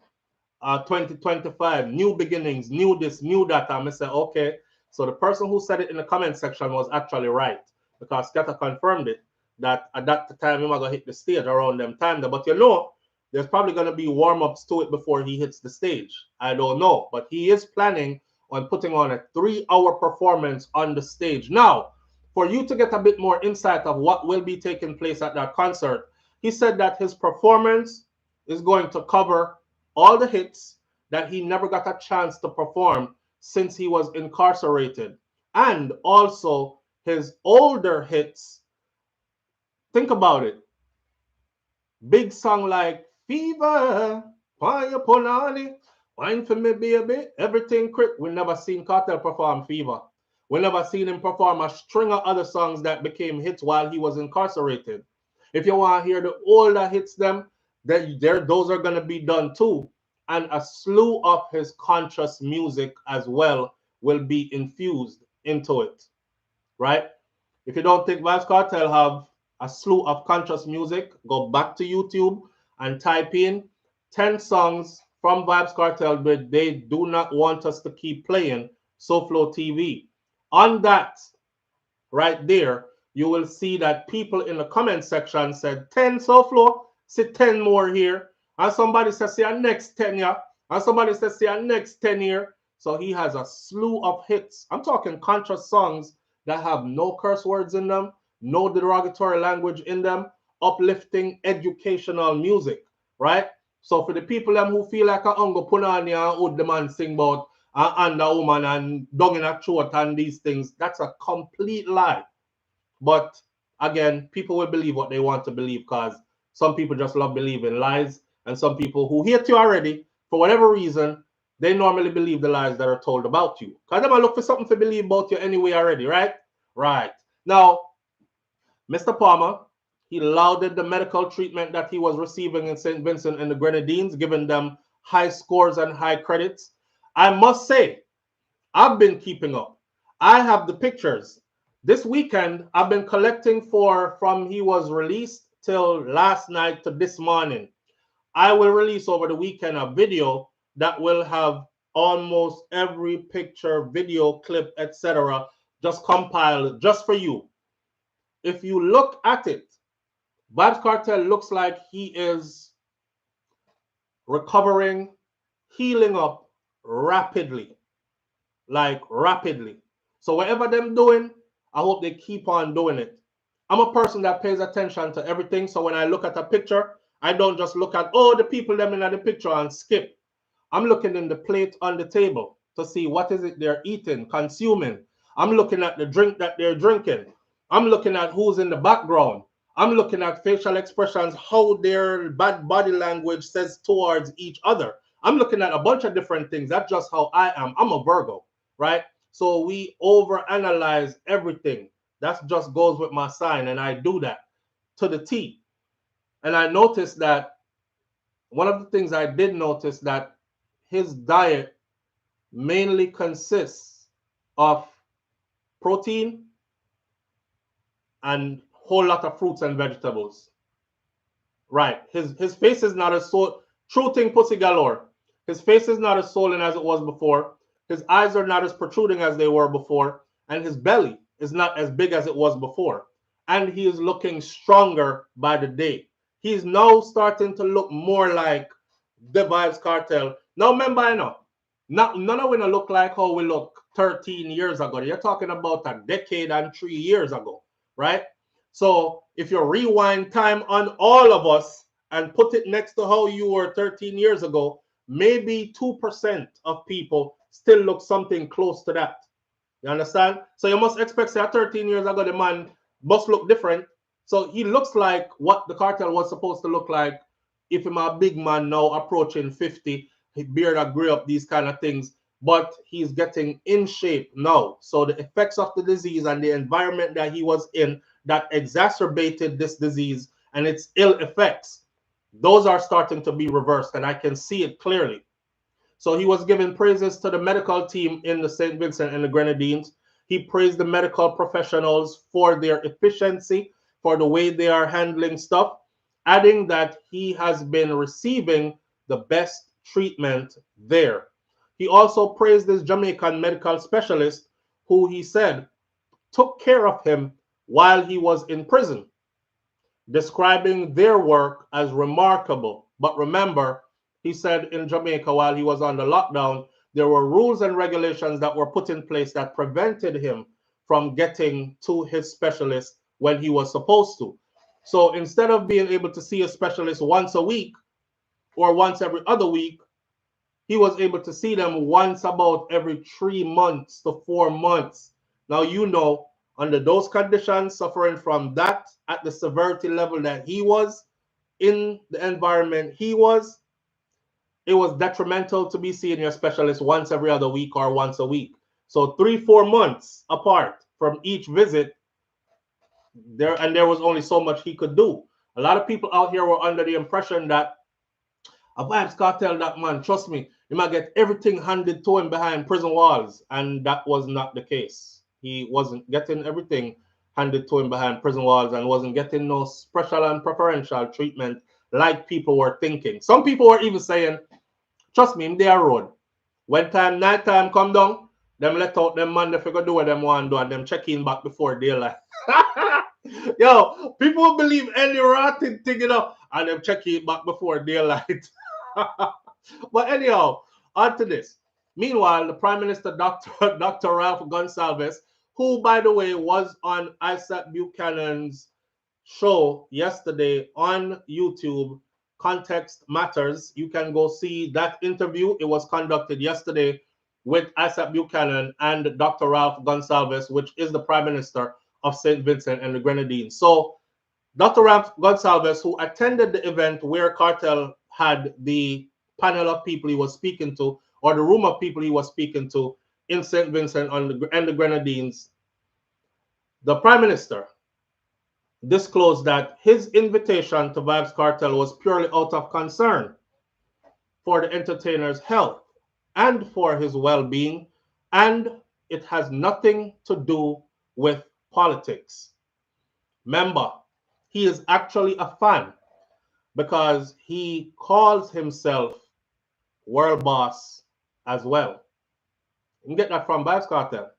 2025, new beginnings, new this, new that. I said, okay. So the person who said it in the comment section was actually right, because Scatter confirmed it, that at that time he was going to hit the stage around them time. But you know, there's probably going to be warm-ups to it before he hits the stage. I don't know. But he is planning on putting on a 3-hour performance on the stage. Now, for you to get a bit more insight of what will be taking place at that concert, he said that his performance is going to cover all the hits that he never got a chance to perform since he was incarcerated, and also his older hits. Think about it. Big song like Fever, Fire Punani, Wine for Me Baby, Everything Crit. We never seen Cartel perform Fever. We never seen him perform a string of other songs that became hits while he was incarcerated. If you want to hear the older hits, those are going to be done too. And a slew of his conscious music as well will be infused into it, right? If you don't think Vybz Kartel have a slew of conscious music, go back to YouTube and type in 10 songs from Vybz Kartel but they do not want us to keep playing SouFLoTV. On that, right there, you will see that people in the comment section said 10 SouFlo, see 10 more here. And somebody says, see, our next 10 year. And somebody says, see, our next 10 year. So he has a slew of hits. I'm talking conscious songs that have no curse words in them, no derogatory language in them, uplifting educational music, right? So for the people them who feel like a ungo punani and would the man sing about and the woman and dung in a throat and these things, that's a complete lie. But again, people will believe what they want to believe because some people just love believing lies, and some people who hate you already, for whatever reason, they normally believe the lies that are told about you. Because they might look for something to believe about you anyway already, right? Right. Now, Mr. Palmer, he lauded the medical treatment that he was receiving in St. Vincent and the Grenadines, giving them high scores and high credits. I must say, I've been keeping up. I have the pictures. This weekend, I've been collecting from he was released till last night to this morning. I will release over the weekend a video that will have almost every picture, video clip, etc. just compiled just for you. If you look at it, Vybz Kartel looks like he is recovering, healing up rapidly. Like rapidly. So whatever them doing, I hope they keep on doing it. I'm a person that pays attention to everything. So when I look at a picture, I don't just look at, oh, the people them in the picture and skip. I'm looking in the plate on the table to see what is it they're eating, consuming. I'm looking at the drink that they're drinking. I'm looking at who's in the background. I'm looking at facial expressions, how their bad body language says towards each other. I'm looking at a bunch of different things. That's just how I am. I'm a Virgo, right? So we overanalyze everything. That just goes with my sign, and I do that to the T. And I noticed that one of the things I did notice that his diet mainly consists of protein and whole lot of fruits and vegetables. Right. His face is not as so true thing pussy galore. His face is not as swollen as it was before. His eyes are not as protruding as they were before, and his belly is not as big as it was before. And he is looking stronger by the day. He's now starting to look more like the Vybz Kartel. Now remember, I know, none of we look like how we look 13 years ago. You're talking about a decade and 3 years ago, right? So if you rewind time on all of us and put it next to how you were 13 years ago, maybe 2% of people still look something close to that. You understand? So you must expect, say, 13 years ago, the man must look different. So he looks like what the cartel was supposed to look like if I'm a big man now approaching 50, his beard a gray up, these kind of things. But he's getting in shape now. So the effects of the disease and the environment that he was in that exacerbated this disease and its ill effects, those are starting to be reversed, and I can see it clearly. So he was giving praises to the medical team in the St. Vincent and the Grenadines. He praised the medical professionals for their efficiency, for the way they are handling stuff, adding that he has been receiving the best treatment there. He also praised this Jamaican medical specialist who he said took care of him while he was in prison, describing their work as remarkable. But remember, he said in Jamaica while he was under lockdown, there were rules and regulations that were put in place that prevented him from getting to his specialist when he was supposed to. So instead of being able to see a specialist once a week or once every other week, he was able to see them once about every 3 months to 4 months. Now, you know, under those conditions, suffering from that at the severity level that he was, in the environment he was, it was detrimental to be seeing your specialist once every other week or once a week. So 3-4 months apart from each visit, there was only so much he could do. A lot of people out here were under the impression that a Vybz Kartel, that man, trust me, he might get everything handed to him behind prison walls, and that was not the case. He wasn't getting everything handed to him behind prison walls and wasn't getting no special and preferential treatment like people were thinking. Some people were even saying, trust me, they are road. When night time come down, them let out them man, they figure do what them want to do and them check in back before daylight. Yo, people believe any rotten thing, you know, and them check in back before daylight. But anyhow, on to this. Meanwhile, the Prime Minister, Dr. Ralph Gonsalves, who, by the way, was on Isaac Buchanan's show yesterday on YouTube, Context Matters. You can go see that interview. It was conducted yesterday with Isaac Buchanan and Dr. Ralph Gonsalves, which is the Prime Minister of St. Vincent and the Grenadines. So Dr. Ralph Gonsalves, who attended the event where Kartel had the panel of people he was speaking to, or the room of people he was speaking to in St. Vincent and the Grenadines, the Prime Minister disclosed that his invitation to Vybz Kartel was purely out of concern for the entertainer's health and for his well-being, and it has nothing to do with politics. Remember, he is actually a fan because he calls himself world boss as well. You can get that from Vybz Kartel.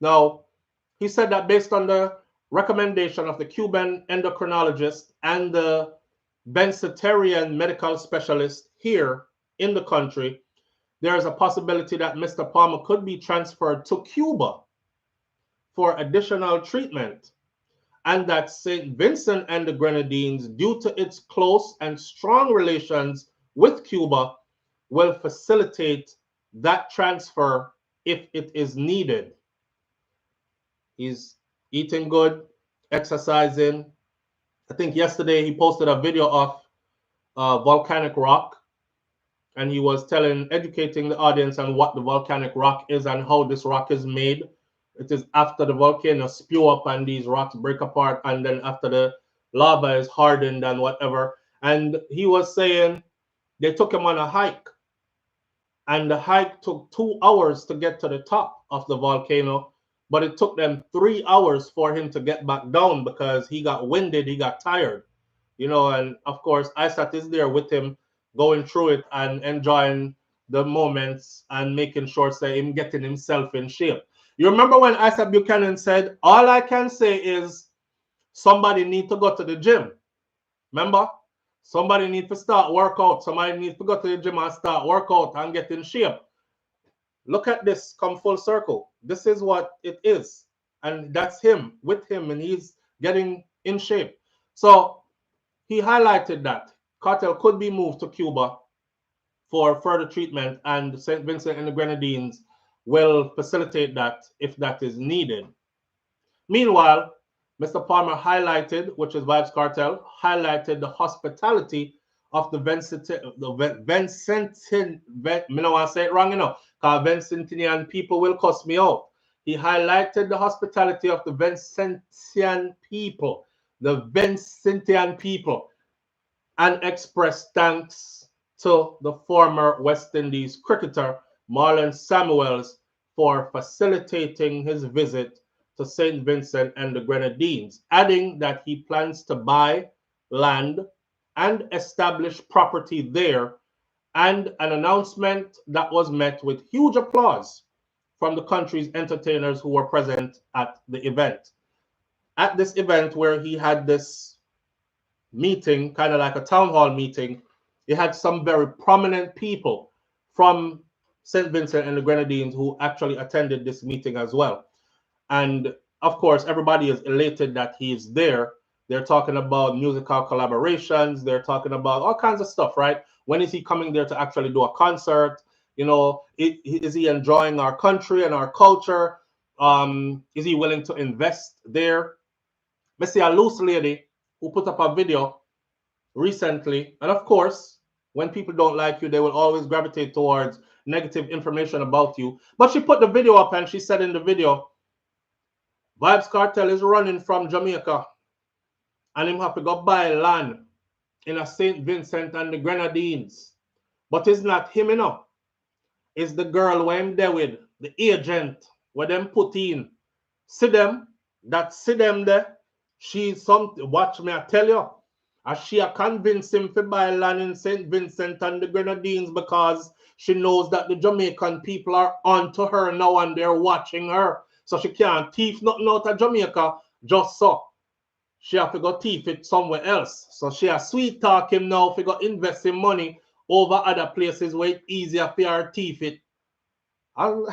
Now, he said that based on the recommendation of the Cuban endocrinologist and the Benzitarian medical specialist here in the country, there is a possibility that Mr. Palmer could be transferred to Cuba for additional treatment, and that St. Vincent and the Grenadines, due to its close and strong relations with Cuba, will facilitate that transfer if it is needed. He's eating good, exercising. I think yesterday he posted a video of volcanic rock, and he was educating the audience on what the volcanic rock is and how this rock is made. It is after the volcano spew up and these rocks break apart, and then after the lava is hardened and whatever. And he was saying they took him on a hike, and the hike took 2 hours to get to the top of the volcano, but it took them 3 hours for him to get back down because he got winded, he got tired, you know. And of course, Isaac is there with him, going through it and enjoying the moments and making sure that him getting himself in shape. You remember when Isaac Buchanan said, all I can say is somebody need to go to the gym. Remember? Somebody need to start workout. Somebody needs to go to the gym and start workout and get in shape. Look at this come full circle. This is what it is. And that's him, with him, and he's getting in shape. So he highlighted that Kartel could be moved to Cuba for further treatment, and St. Vincent and the Grenadines will facilitate that if that is needed. Meanwhile, Mr. Palmer highlighted, which is Vybz Kartel, highlighted the hospitality of the I don't want to say it wrong, you know, because Vincentian people will cuss me out. He highlighted the hospitality of the Vincentian people, and expressed thanks to the former West Indies cricketer Marlon Samuels for facilitating his visit to St. Vincent and the Grenadines, adding that he plans to buy land and establish property there, and an announcement that was met with huge applause from the country's entertainers who were present at the event. At this event where he had this meeting, kind of like a town hall meeting, he had some very prominent people from St. Vincent and the Grenadines who actually attended this meeting as well. And of course, everybody is elated that he is there. They're talking about musical collaborations. They're talking about all kinds of stuff, right? When is he coming there to actually do a concert? You know, is he enjoying our country and our culture? Is he willing to invest there? I see a loose lady who put up a video recently. And of course, when people don't like you, they will always gravitate towards negative information about you. But she put the video up and she said in the video, Vybz Kartel is running from Jamaica and him have to go buy land in a St. Vincent and the Grenadines. But it's not him, you know. It's the girl where him there with, the agent, where them put in. See them? that see them there. She some watch me, I tell you. As she a convince him to buy land in St. Vincent and the Grenadines because she knows that the Jamaican people are onto her now and they're watching her. So she can't thief nothing out of Jamaica just so. She have to go thief it somewhere else. So she a sweet talk him now if he go invest him money over other places where it's easier for her thief it. And,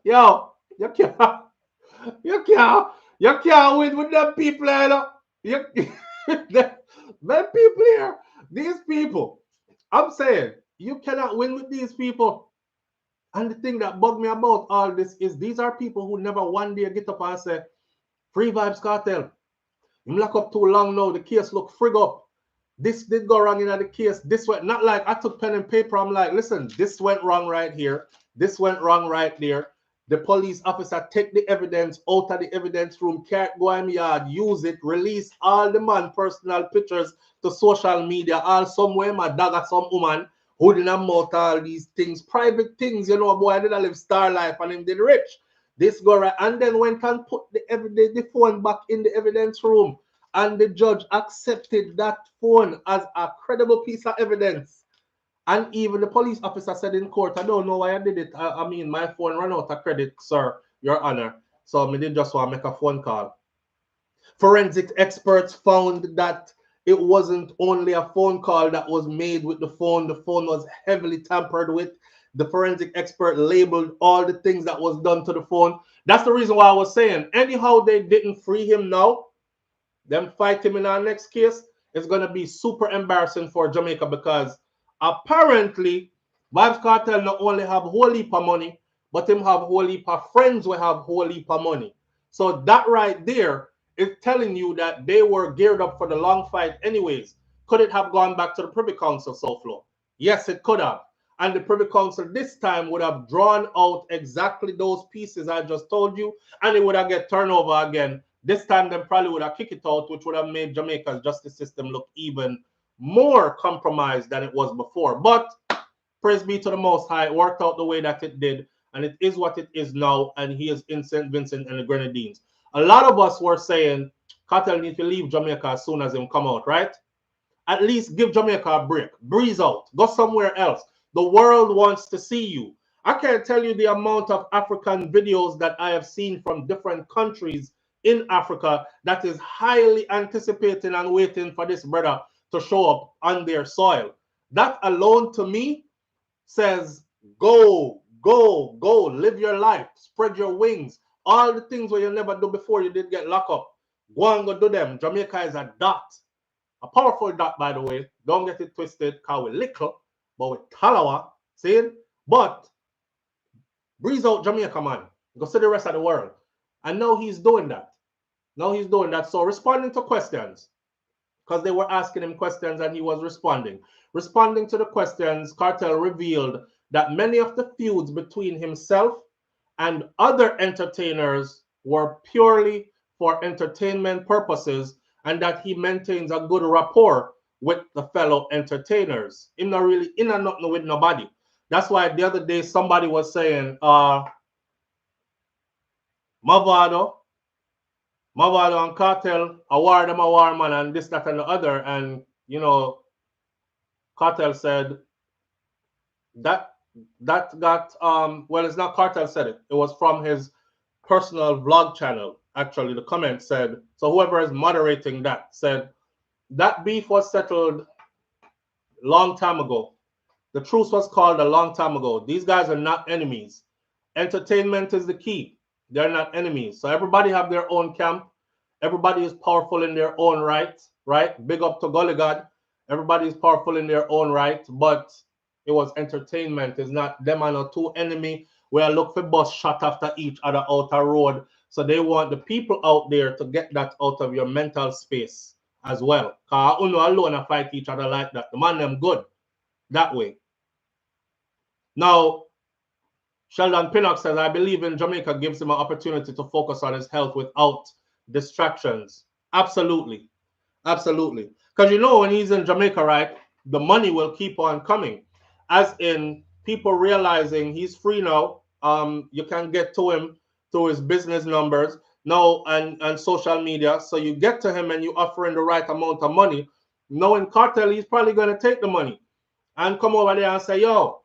yo, you can't, you can't, you can't win with them people, you know. You, them people here, these people. I'm saying you cannot win with these people. And the thing that bugged me about all this is these are people who never one day get up and say, free Vybz Kartel. You lock up too long now, the case look frig up. This did go wrong in the case. This went not like I took pen and paper. I'm like, listen, this went wrong right here. This went wrong right there. The police officer take the evidence out of the evidence room, can't go in yard, use it, release all the man personal pictures to social media, all somewhere my dog or some woman holding a mouth, all these things, private things, you know, boy, I didn't live star life and him did rich. This go right, and then went and put the evidence, the phone back in the evidence room, and the judge accepted that phone as a credible piece of evidence. And even the police officer said in court, I don't know why I did it. I mean, my phone ran out of credit, sir, Your Honor. So I did just want to make a phone call. Forensic experts found that it wasn't only a phone call that was made with the phone. The phone was heavily tampered with. The forensic expert labeled all the things that was done to the phone. That's the reason why I was saying, anyhow they didn't free him now, them fight him in our next case, it's going to be super embarrassing for Jamaica because apparently Vybz Kartel not only have whole heap of money, but him have whole heap of friends who have whole heap of money. So that right there is telling you that they were geared up for the long fight anyways. Could it have gone back to the Privy Council, SouFLo? Yes, it could have. And the Privy Council this time would have drawn out exactly those pieces I just told you, and it would have get turned over again. This time, they probably would have kicked it out, which would have made Jamaica's justice system look even more compromised than it was before. But praise be to the Most High, it worked out the way that it did, and it is what it is now, and he is in St. Vincent and the Grenadines. A lot of us were saying Kartel needs to leave Jamaica as soon as him come out, right? At least give Jamaica a break. Breeze out. Go somewhere else. The world wants to see you. I can't tell you the amount of African videos that I have seen from different countries in Africa that is highly anticipating and waiting for this brother to show up on their soil. That alone to me says, go, go, go, live your life, spread your wings. All the things where you never do before you did get locked up. Go and go do them. Jamaica is a dot. A powerful dot, by the way. Don't get it twisted, because we're little, but with Talawa, see? But breeze out Jamaica, man. Go see the rest of the world. And now he's doing that. Now he's doing that. So responding to questions, because they were asking him questions and he was responding. Responding to the questions, Kartel revealed that many of the feuds between himself and other entertainers were purely for entertainment purposes, and that he maintains a good rapport with the fellow entertainers. He's not really in and nothing with nobody. That's why the other day somebody was saying, Mavado and Kartel, a war them a war man, and this, that, and the other. And, you know, Kartel said that got, well, it's not Kartel said it. It was from his personal vlog channel. Actually, the comment said, so whoever is moderating that said, that beef was settled long time ago. The truce was called a long time ago. These guys are not enemies. Entertainment is the key. They're not enemies. So everybody have their own camp. Everybody is powerful in their own right, right? Big up to Gully God. Everybody is powerful in their own right, but it was entertainment. It's not them and a two enemy where I look for bus shot after each other out a road. So they want the people out there to get that out of your mental space as well. Because I know alone I fight each other like that. The man them good that way. Now, Sheldon Pinnock says, I believe in Jamaica gives him an opportunity to focus on his health without distractions. Absolutely. Absolutely. Because you know, when he's in Jamaica, right, the money will keep on coming. As in people realizing he's free now, you can get to him through his business numbers now and social media. So you get to him and you offer him the right amount of money. Knowing Kartel, he's probably going to take the money and come over there and say, yo,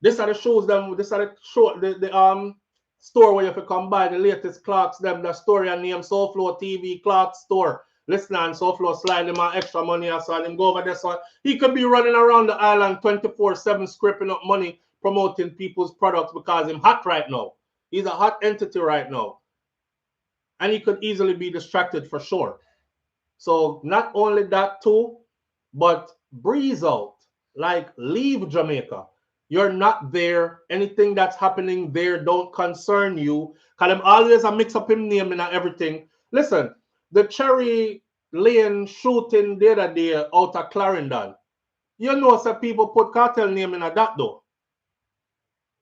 this are the shoes them, this are the show the store where you have to come buy the latest clocks, them the story and name SouFLoTV clock store. Listen, and SouFlo slide him on extra money and so and him go over there. So he could be running around the island 24/7 scraping up money, promoting people's products because he's hot right now. He's a hot entity right now. And he could easily be distracted for sure. So not only that too, but breeze out. Like leave Jamaica. You're not there. Anything that's happening there don't concern you. Cause them always a mix up him name and everything. Listen, the Cherry Lane shooting the other day out of Clarendon. You know some people put Cartel name in that though.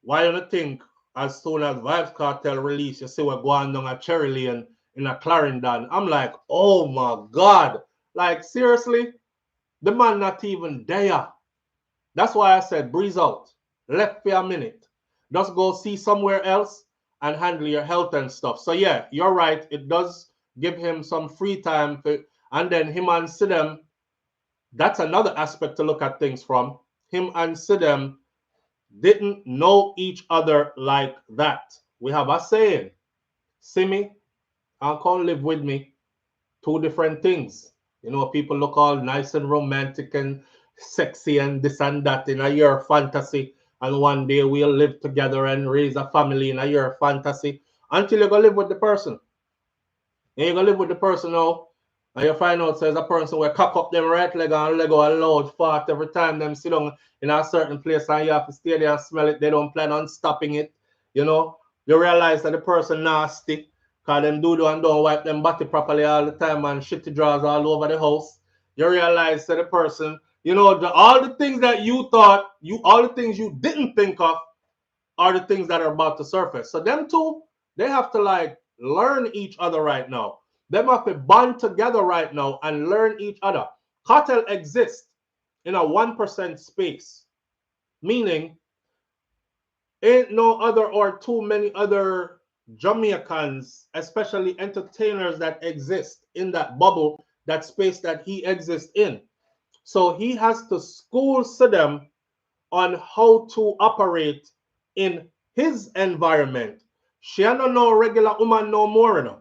Why you think as soon as Vybz Kartel release, you see we're going down a Cherry Lane in a Clarendon? I'm like, oh my God. Like seriously? The man not even there. That's why I said breeze out. Left for a minute. Just go see somewhere else and handle your health and stuff. So yeah, you're right. It does give him some free time. And then him and Sidem, that's another aspect to look at things from. Him and Sidem didn't know each other like that. We have a saying, see me and come live with me. Two different things. You know, people look all nice and romantic and sexy and this and that in a year fantasy. And one day we'll live together and raise a family in a year fantasy until you go live with the person. And you go live with the person now, and you find out there's a person where cock up them right leg and leg out loud fart every time them sit down in a certain place and you have to stay there and smell it. They don't plan on stopping it. You know, you realize that the person nasty because them do and don't wipe them body properly all the time and shitty drawers all over the house. You realize that the person, you know, all the things that you thought, all the things you didn't think of are the things that are about to surface. So them two, they have to like learn each other right now. They have to bond together right now and learn each other. Cartel exists in a 1% space, meaning ain't no other or too many other Jamaicans, especially entertainers that exist in that bubble, that space that he exists in. So he has to school them on how to operate in his environment. She don't know regular woman no more. You know.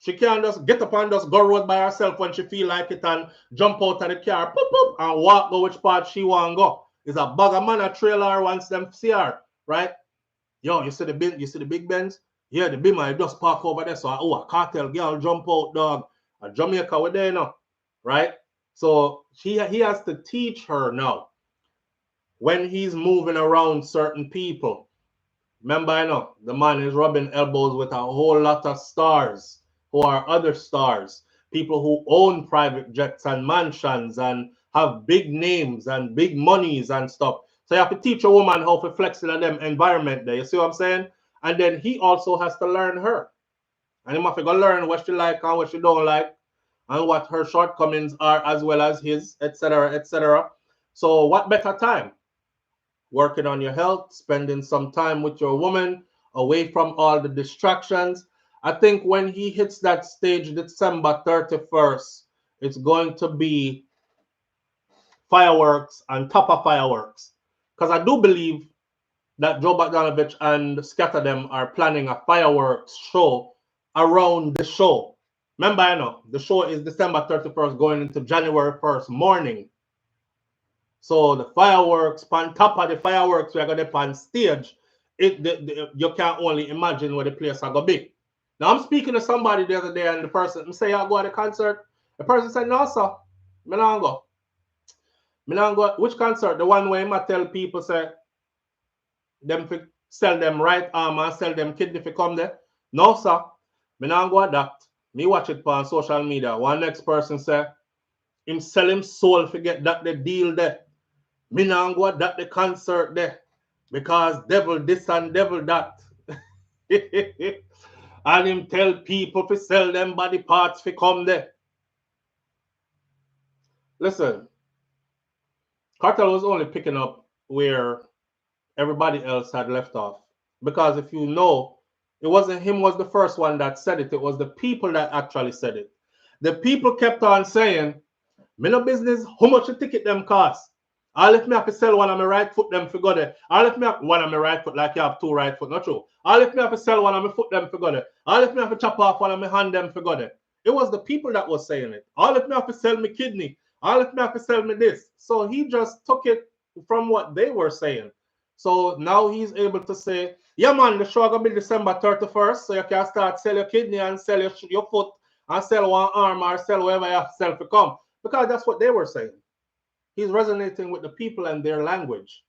She can't just get up and just go road by herself when she feel like it and jump out of the car, poop, poop, and walk go which part she want to go. It's a bag of man a trailer once them see her, right? Yo, you see the big Benz? Yeah, the Beamer just park over there. So a cartel girl jump out, dog. A Jamaica with there now, right? So he has to teach her now when he's moving around certain people. Remember, I know the man is rubbing elbows with a whole lot of stars who are other stars, people who own private jets and mansions and have big names and big monies and stuff. So you have to teach a woman how to flex in them environment there. You see what I'm saying? And then he also has to learn her. And he must go learn what she like and what she don't like and what her shortcomings are as well as his, etc., etc. So what better time? Working on your health, spending some time with your woman, away from all the distractions. I think when he hits that stage, December 31st, it's going to be fireworks on top of fireworks. Because I do believe that Joe Bogdanovich and Scatter them are planning a fireworks show around the show. Remember, I know the show is December 31st going into January 1st morning. So the fireworks, on top of the fireworks, we're going to on stage. You can't only imagine where the place are going to be. Now, I'm speaking to somebody the other day, and the person say, I'll go to the concert. The person said, no, sir, me not go. Me not go. Which concert? The one where I tell people, say, them sell them right arm and sell them kidney if you come there. No, sir, me not go at that. Me watch it on social media. One next person say, him sell him soul, forget that the deal there. Me not go at that the concert there. Because devil this and devil that. And him tell people to sell them body parts to come there. Listen, Cartel was only picking up where everybody else had left off. Because if you know, It wasn't him was the first one that said it. It was the people that actually said it. The people kept on saying, me no business how much a ticket them cost. All if me have to sell one of my right foot them for go there. All if me have one of my right foot like you have two right foot, not true. All if me have to sell one of my foot them for go there. All if me have to chop off one of my hand them for go there. It was the people that was saying it. All if me have to sell me kidney. All if me have to sell me this. So he just took it from what they were saying. So now he's able to say, yeah man, the show gonna be December 31st. So you can start sell your kidney and sell your foot and sell one arm or sell whatever you have to sell to come. Because that's what they were saying. He's resonating with the people and their language.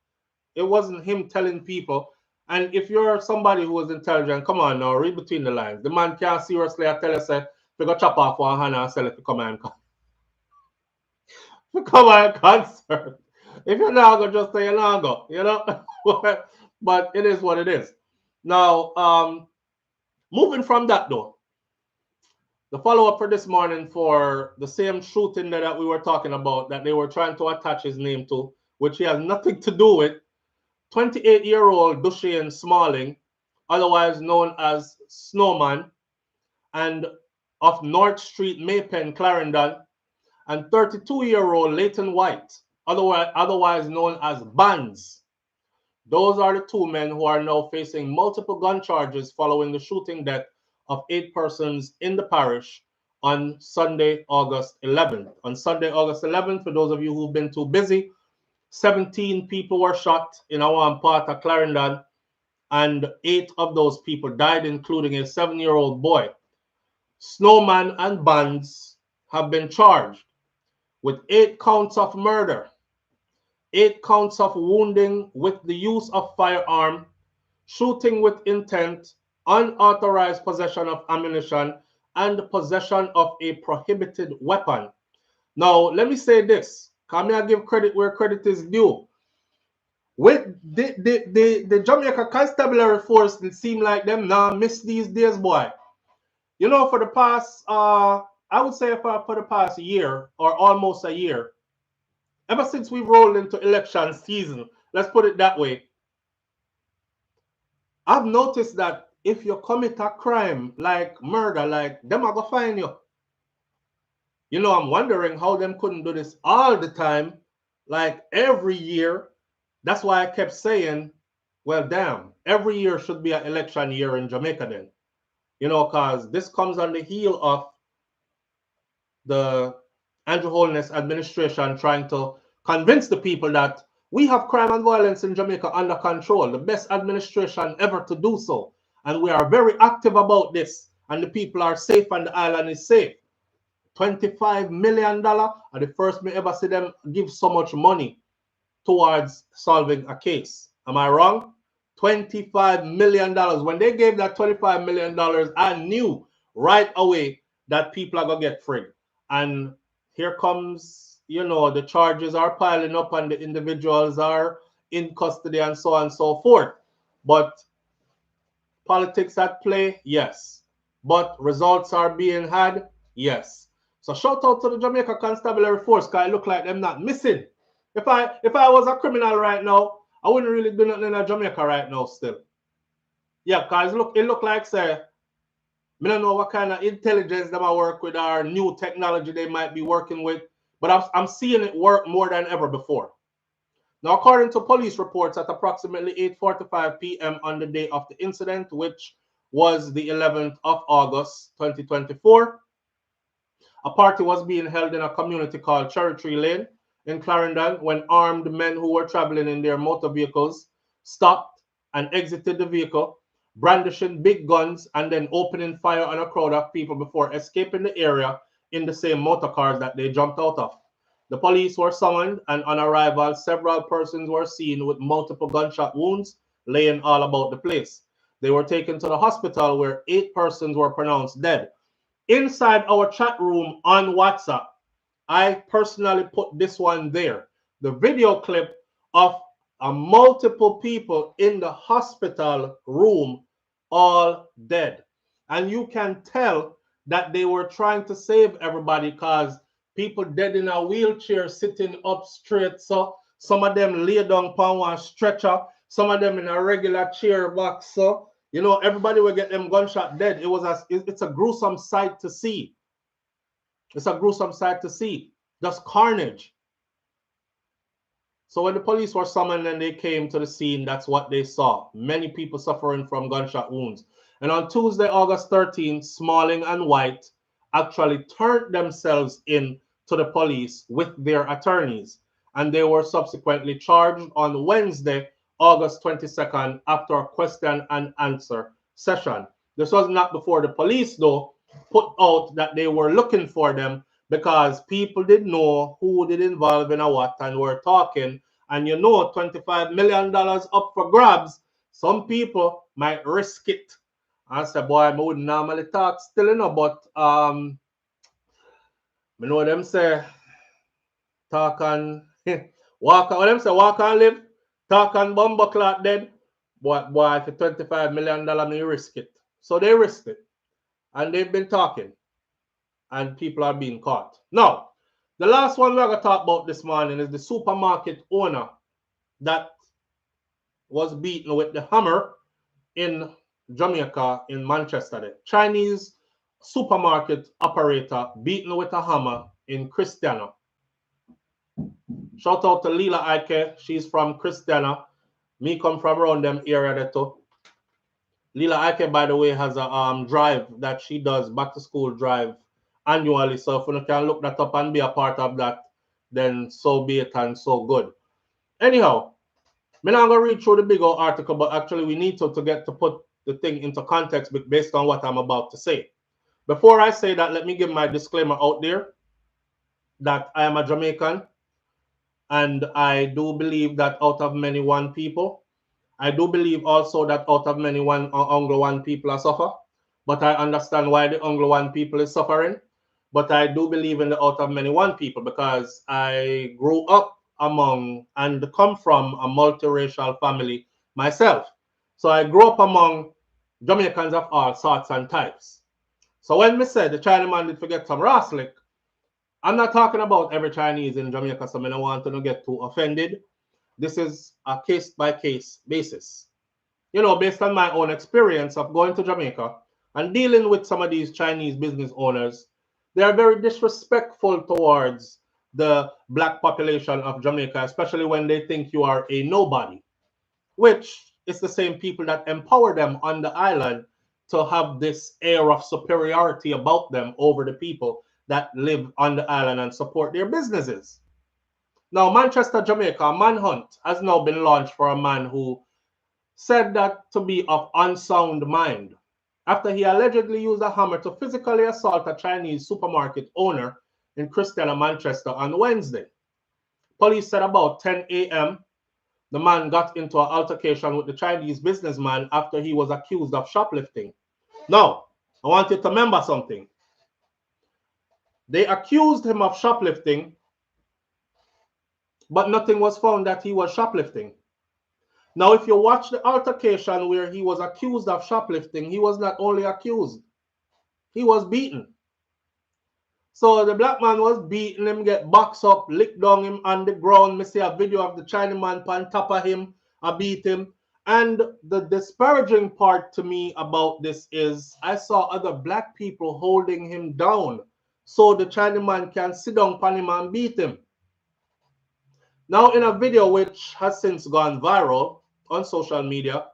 It wasn't him telling people. And if you're somebody who is intelligent, come on now, read between the lines. The man can't seriously tell us that we go chop off one hand and sell it to come and concert. If you're not going to just say you're not go, you know. But it is what it is. Now, moving from that though, the follow-up for this morning for the same shooting that we were talking about that they were trying to attach his name to, which he has nothing to do with. 28-year-old Duchesne Smalling, otherwise known as Snowman, and of North Street, Maypen, Clarendon, and 32-year-old Leighton White, otherwise known as Bands. Those are the two men who are now facing multiple gun charges following the shooting death of 8 persons in the parish on Sunday, August 11th. On Sunday, August 11th, for those of you who've been too busy, 17 people were shot in our part of Clarendon, and 8 of those people died, including a 7-year-old boy. Snowman and Bands have been charged with 8 counts of murder, 8 counts of wounding with the use of firearm, shooting with intent, unauthorized possession of ammunition, and possession of a prohibited weapon. Now, let me say this. Come here, give credit where credit is due. With the Jamaica Constabulary Force, it seem like them now miss these days, boy. You know, for the past, I would say for the past year or almost a year, ever since we rolled into election season, let's put it that way, I've noticed that if you commit a crime like murder, like them are gonna find you. You know, I'm wondering how them couldn't do this all the time, like every year. That's why I kept saying, well, damn, every year should be an election year in Jamaica then. You know, because this comes on the heel of the Andrew Holness administration trying to convince the people that we have crime and violence in Jamaica under control, the best administration ever to do so. And we are very active about this. And the people are safe and the island is safe. $25 million are the first me ever see them give so much money towards solving a case. Am I wrong? $25 million. When they gave that $25 million, I knew right away that people are going to get free. And here comes, you know, the charges are piling up and the individuals are in custody and so on and so forth. But politics at play, yes. But results are being had, yes. So shout out to the Jamaica Constabulary Force, because it look like them not missing. If I was a criminal right now, I wouldn't really do nothing in Jamaica right now still. Yeah, because it look like, say, I don't know what kind of intelligence they might work with or new technology they might be working with, but I'm seeing it work more than ever before. Now, according to police reports, at approximately 8:45 p.m. on the day of the incident, which was the 11th of August, 2024, a party was being held in a community called Cherry Tree Lane in Clarendon when armed men who were traveling in their motor vehicles stopped and exited the vehicle, brandishing big guns and then opening fire on a crowd of people before escaping the area in the same motor cars that they jumped out of. The police were summoned, and on arrival, several persons were seen with multiple gunshot wounds laying all about the place. They were taken to the hospital where 8 persons were pronounced dead. Inside our chat room on WhatsApp, I personally put this one there. The video clip of multiple people in the hospital room, all dead. And you can tell that they were trying to save everybody because people dead in a wheelchair sitting up straight. So some of them lay down upon one stretcher, some of them in a regular chair box. So You know, everybody will get them gunshot dead. It's a gruesome sight to see. It's a gruesome sight to see. Just carnage. So when the police were summoned and they came to the scene, that's what they saw. Many people suffering from gunshot wounds. And on Tuesday, August 13th, Smalling and White actually turned themselves in to the police with their attorneys. And they were subsequently charged on Wednesday, August 22nd, after a question and answer session. This was not before the police, though, put out that they were looking for them because people didn't know who did involve in a what and were talking. And you know, $25 million up for grabs, some people might risk it. I said, boy, I wouldn't normally talk still, you know, but I know them say talk and walk, what them say, walk and live, talk and bumble clock dead. Boy, for $25 million, they risk it. So they risked it. And they've been talking. And people are being caught. Now, the last one we're going to talk about this morning is the supermarket owner that was beaten with the hammer in Jamaica, in Manchester. The Chinese supermarket operator beaten with a hammer in Christiana. Shout out to Lila Ike. She's from Christiana. Me come from around them area there too. Lila Ike, by the way, has a drive that she does, back to school drive, annually. So if you can look that up and be a part of that, then so be it and so good. Anyhow, I'm not going to read through the big old article, but actually we need to get to put the thing into context based on what I'm about to say. Before I say that, let me give my disclaimer out there that I am a Jamaican and I do believe that out of many one people. I do believe also that out of many Anglo one people are suffer, but I understand why the Anglo one people is suffering. But I do believe in the out of many one people because I grew up among and come from a multiracial family myself. So I grew up among Jamaicans of all sorts and types. So when me said the Chinaman did forget some Raslick, I'm not talking about every Chinese in Jamaica, so I don't want to get too offended. This is a case-by-case basis. You know, based on my own experience of going to Jamaica and dealing with some of these Chinese business owners, they are very disrespectful towards the black population of Jamaica, especially when they think you are a nobody, which is the same people that empower them on the island to have this air of superiority about them over the people that live on the island and support their businesses. Now, Manchester, Jamaica, a manhunt has now been launched for a man who said that to be of unsound mind after he allegedly used a hammer to physically assault a Chinese supermarket owner in Christiana, Manchester on Wednesday. Police said about 10 a.m., the man got into an altercation with the Chinese businessman after he was accused of shoplifting. Now, I want you to remember something. They accused him of shoplifting, but nothing was found that he was shoplifting. Now, if you watch the altercation where he was accused of shoplifting, he was not only accused, he was beaten. So the black man was beaten, him get boxed up, licked down him on the ground. Me see a video of the Chinaman on top of him, I beat him. And the disparaging part to me about this is I saw other black people holding him down so the Chinaman can sit down upon him and beat him. Now, in a video which has since gone viral on social media,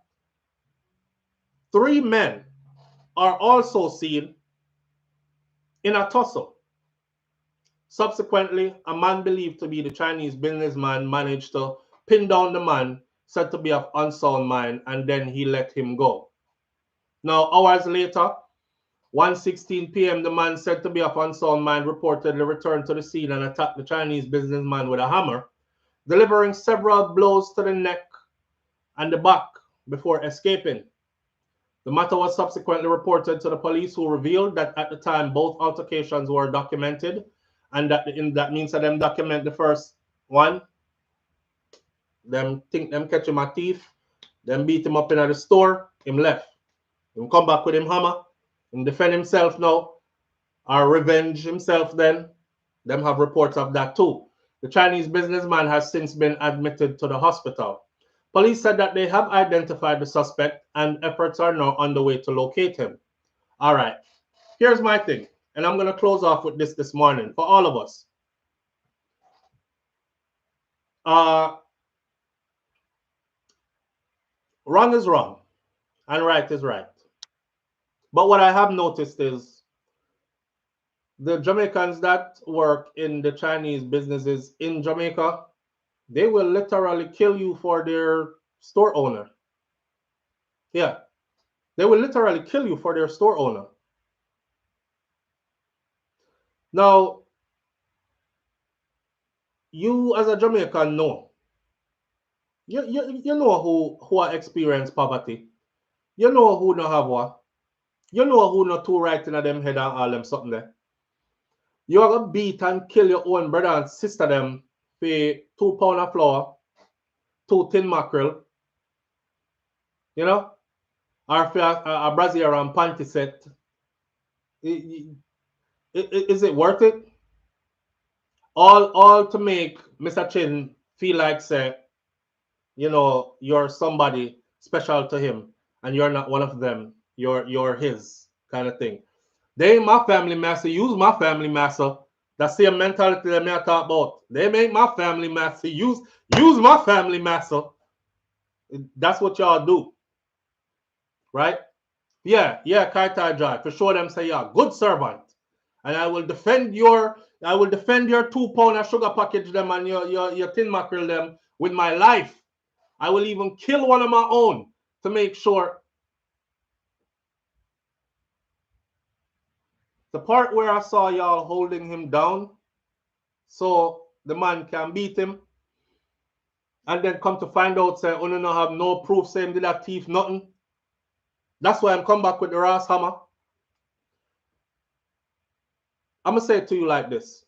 3 men are also seen in a tussle. Subsequently, a man believed to be the Chinese businessman managed to pin down the man said to be of unsound mind, and then he let him go. Now, hours later, 1:16 p.m., the man said to be of unsound mind reportedly returned to the scene and attacked the Chinese businessman with a hammer, delivering several blows to the neck and the back before escaping. The matter was subsequently reported to the police, who revealed that at the time both altercations were documented, and that means that them document the first one. Them think them catch him a thief, them beat him up in the store, him left. Him come back with him hammer, him defend himself now, or revenge himself then. Them have reports of that too. The Chinese businessman has since been admitted to the hospital. Police said that they have identified the suspect and efforts are now underway to locate him. All right, here's my thing, and I'm going to close off with this morning for all of us. Wrong is wrong and right is right. But what I have noticed is the Jamaicans that work in the Chinese businesses in Jamaica, they will literally kill you for their store owner. Yeah, they will literally kill you for their store owner. Now, you as a Jamaican know. You know who experience poverty. You know who no have what. You know who no two right in them head and all them something there. You are gonna beat and kill your own brother and sister them for 2 pounds of flour, 2 tin mackerel, you know, or for a brassiere and panty set. Is it worth it? All to make Mr. Chin feel like say, you know, you're somebody special to him and you're not one of them. You're his kind of thing. They ain't my family master. Use my family master. That's the mentality that I talk about. They make my family master. Use my family master. That's what y'all do, right? Yeah, Kaitai Joy. For sure, them say yeah, good servant, and I will defend your 2 pound of sugar package them and your tin mackerel them with my life. I will even kill one of my own to make sure. The part where I saw y'all holding him down so the man can beat him, and then come to find out, say, oh, no have no proof saying did that thief nothing. That's why I'm come back with the Ross hammer. I'm going to say it to you like this.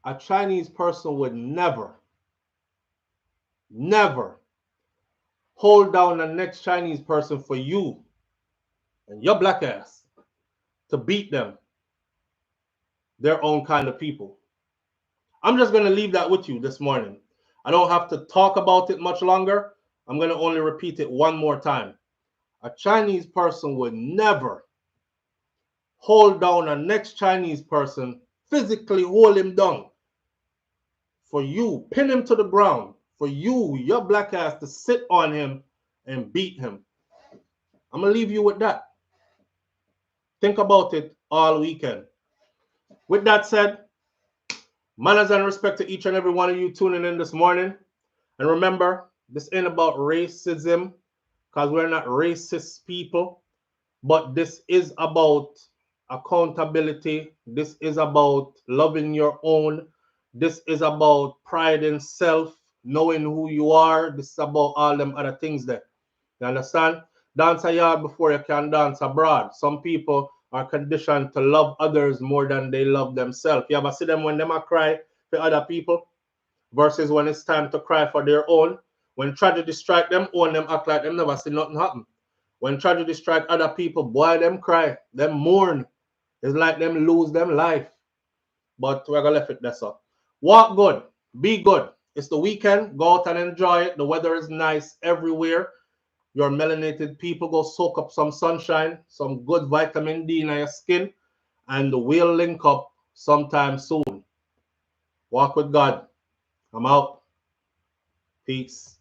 A Chinese person would never hold down the next Chinese person for you and your black ass to beat them, their own kind of people. I'm just going to leave that with you this morning. I don't have to talk about it much longer. I'm going to only repeat it one more time. A Chinese person would never hold down a next Chinese person, physically hold him down for you, pin him to the ground, for you, your black ass, to sit on him and beat him. I'm going to leave you with that. Think about it all weekend. With that said, manners and respect to each and every one of you tuning in this morning. And remember, this ain't about racism, because we're not racist people, but this is about accountability. This is about loving your own. This is about pride in self, knowing who you are. This is about all them other things there. You understand? Dance a yard before you can dance abroad. Some people are conditioned to love others more than they love themselves. You ever see them when them a cry for other people versus when it's time to cry for their own? When tragedy strike them own, them act like them never see nothing happen. When tragedy strike other people, boy, them cry, them mourn. It's like them lose them life. But we're gonna leave it there, so. Walk good, be good. It's the weekend, go out and enjoy it. The weather is nice everywhere. Your melanated people go soak up some sunshine, some good vitamin D in your skin, and we'll link up sometime soon. Walk with God. I'm out. Peace.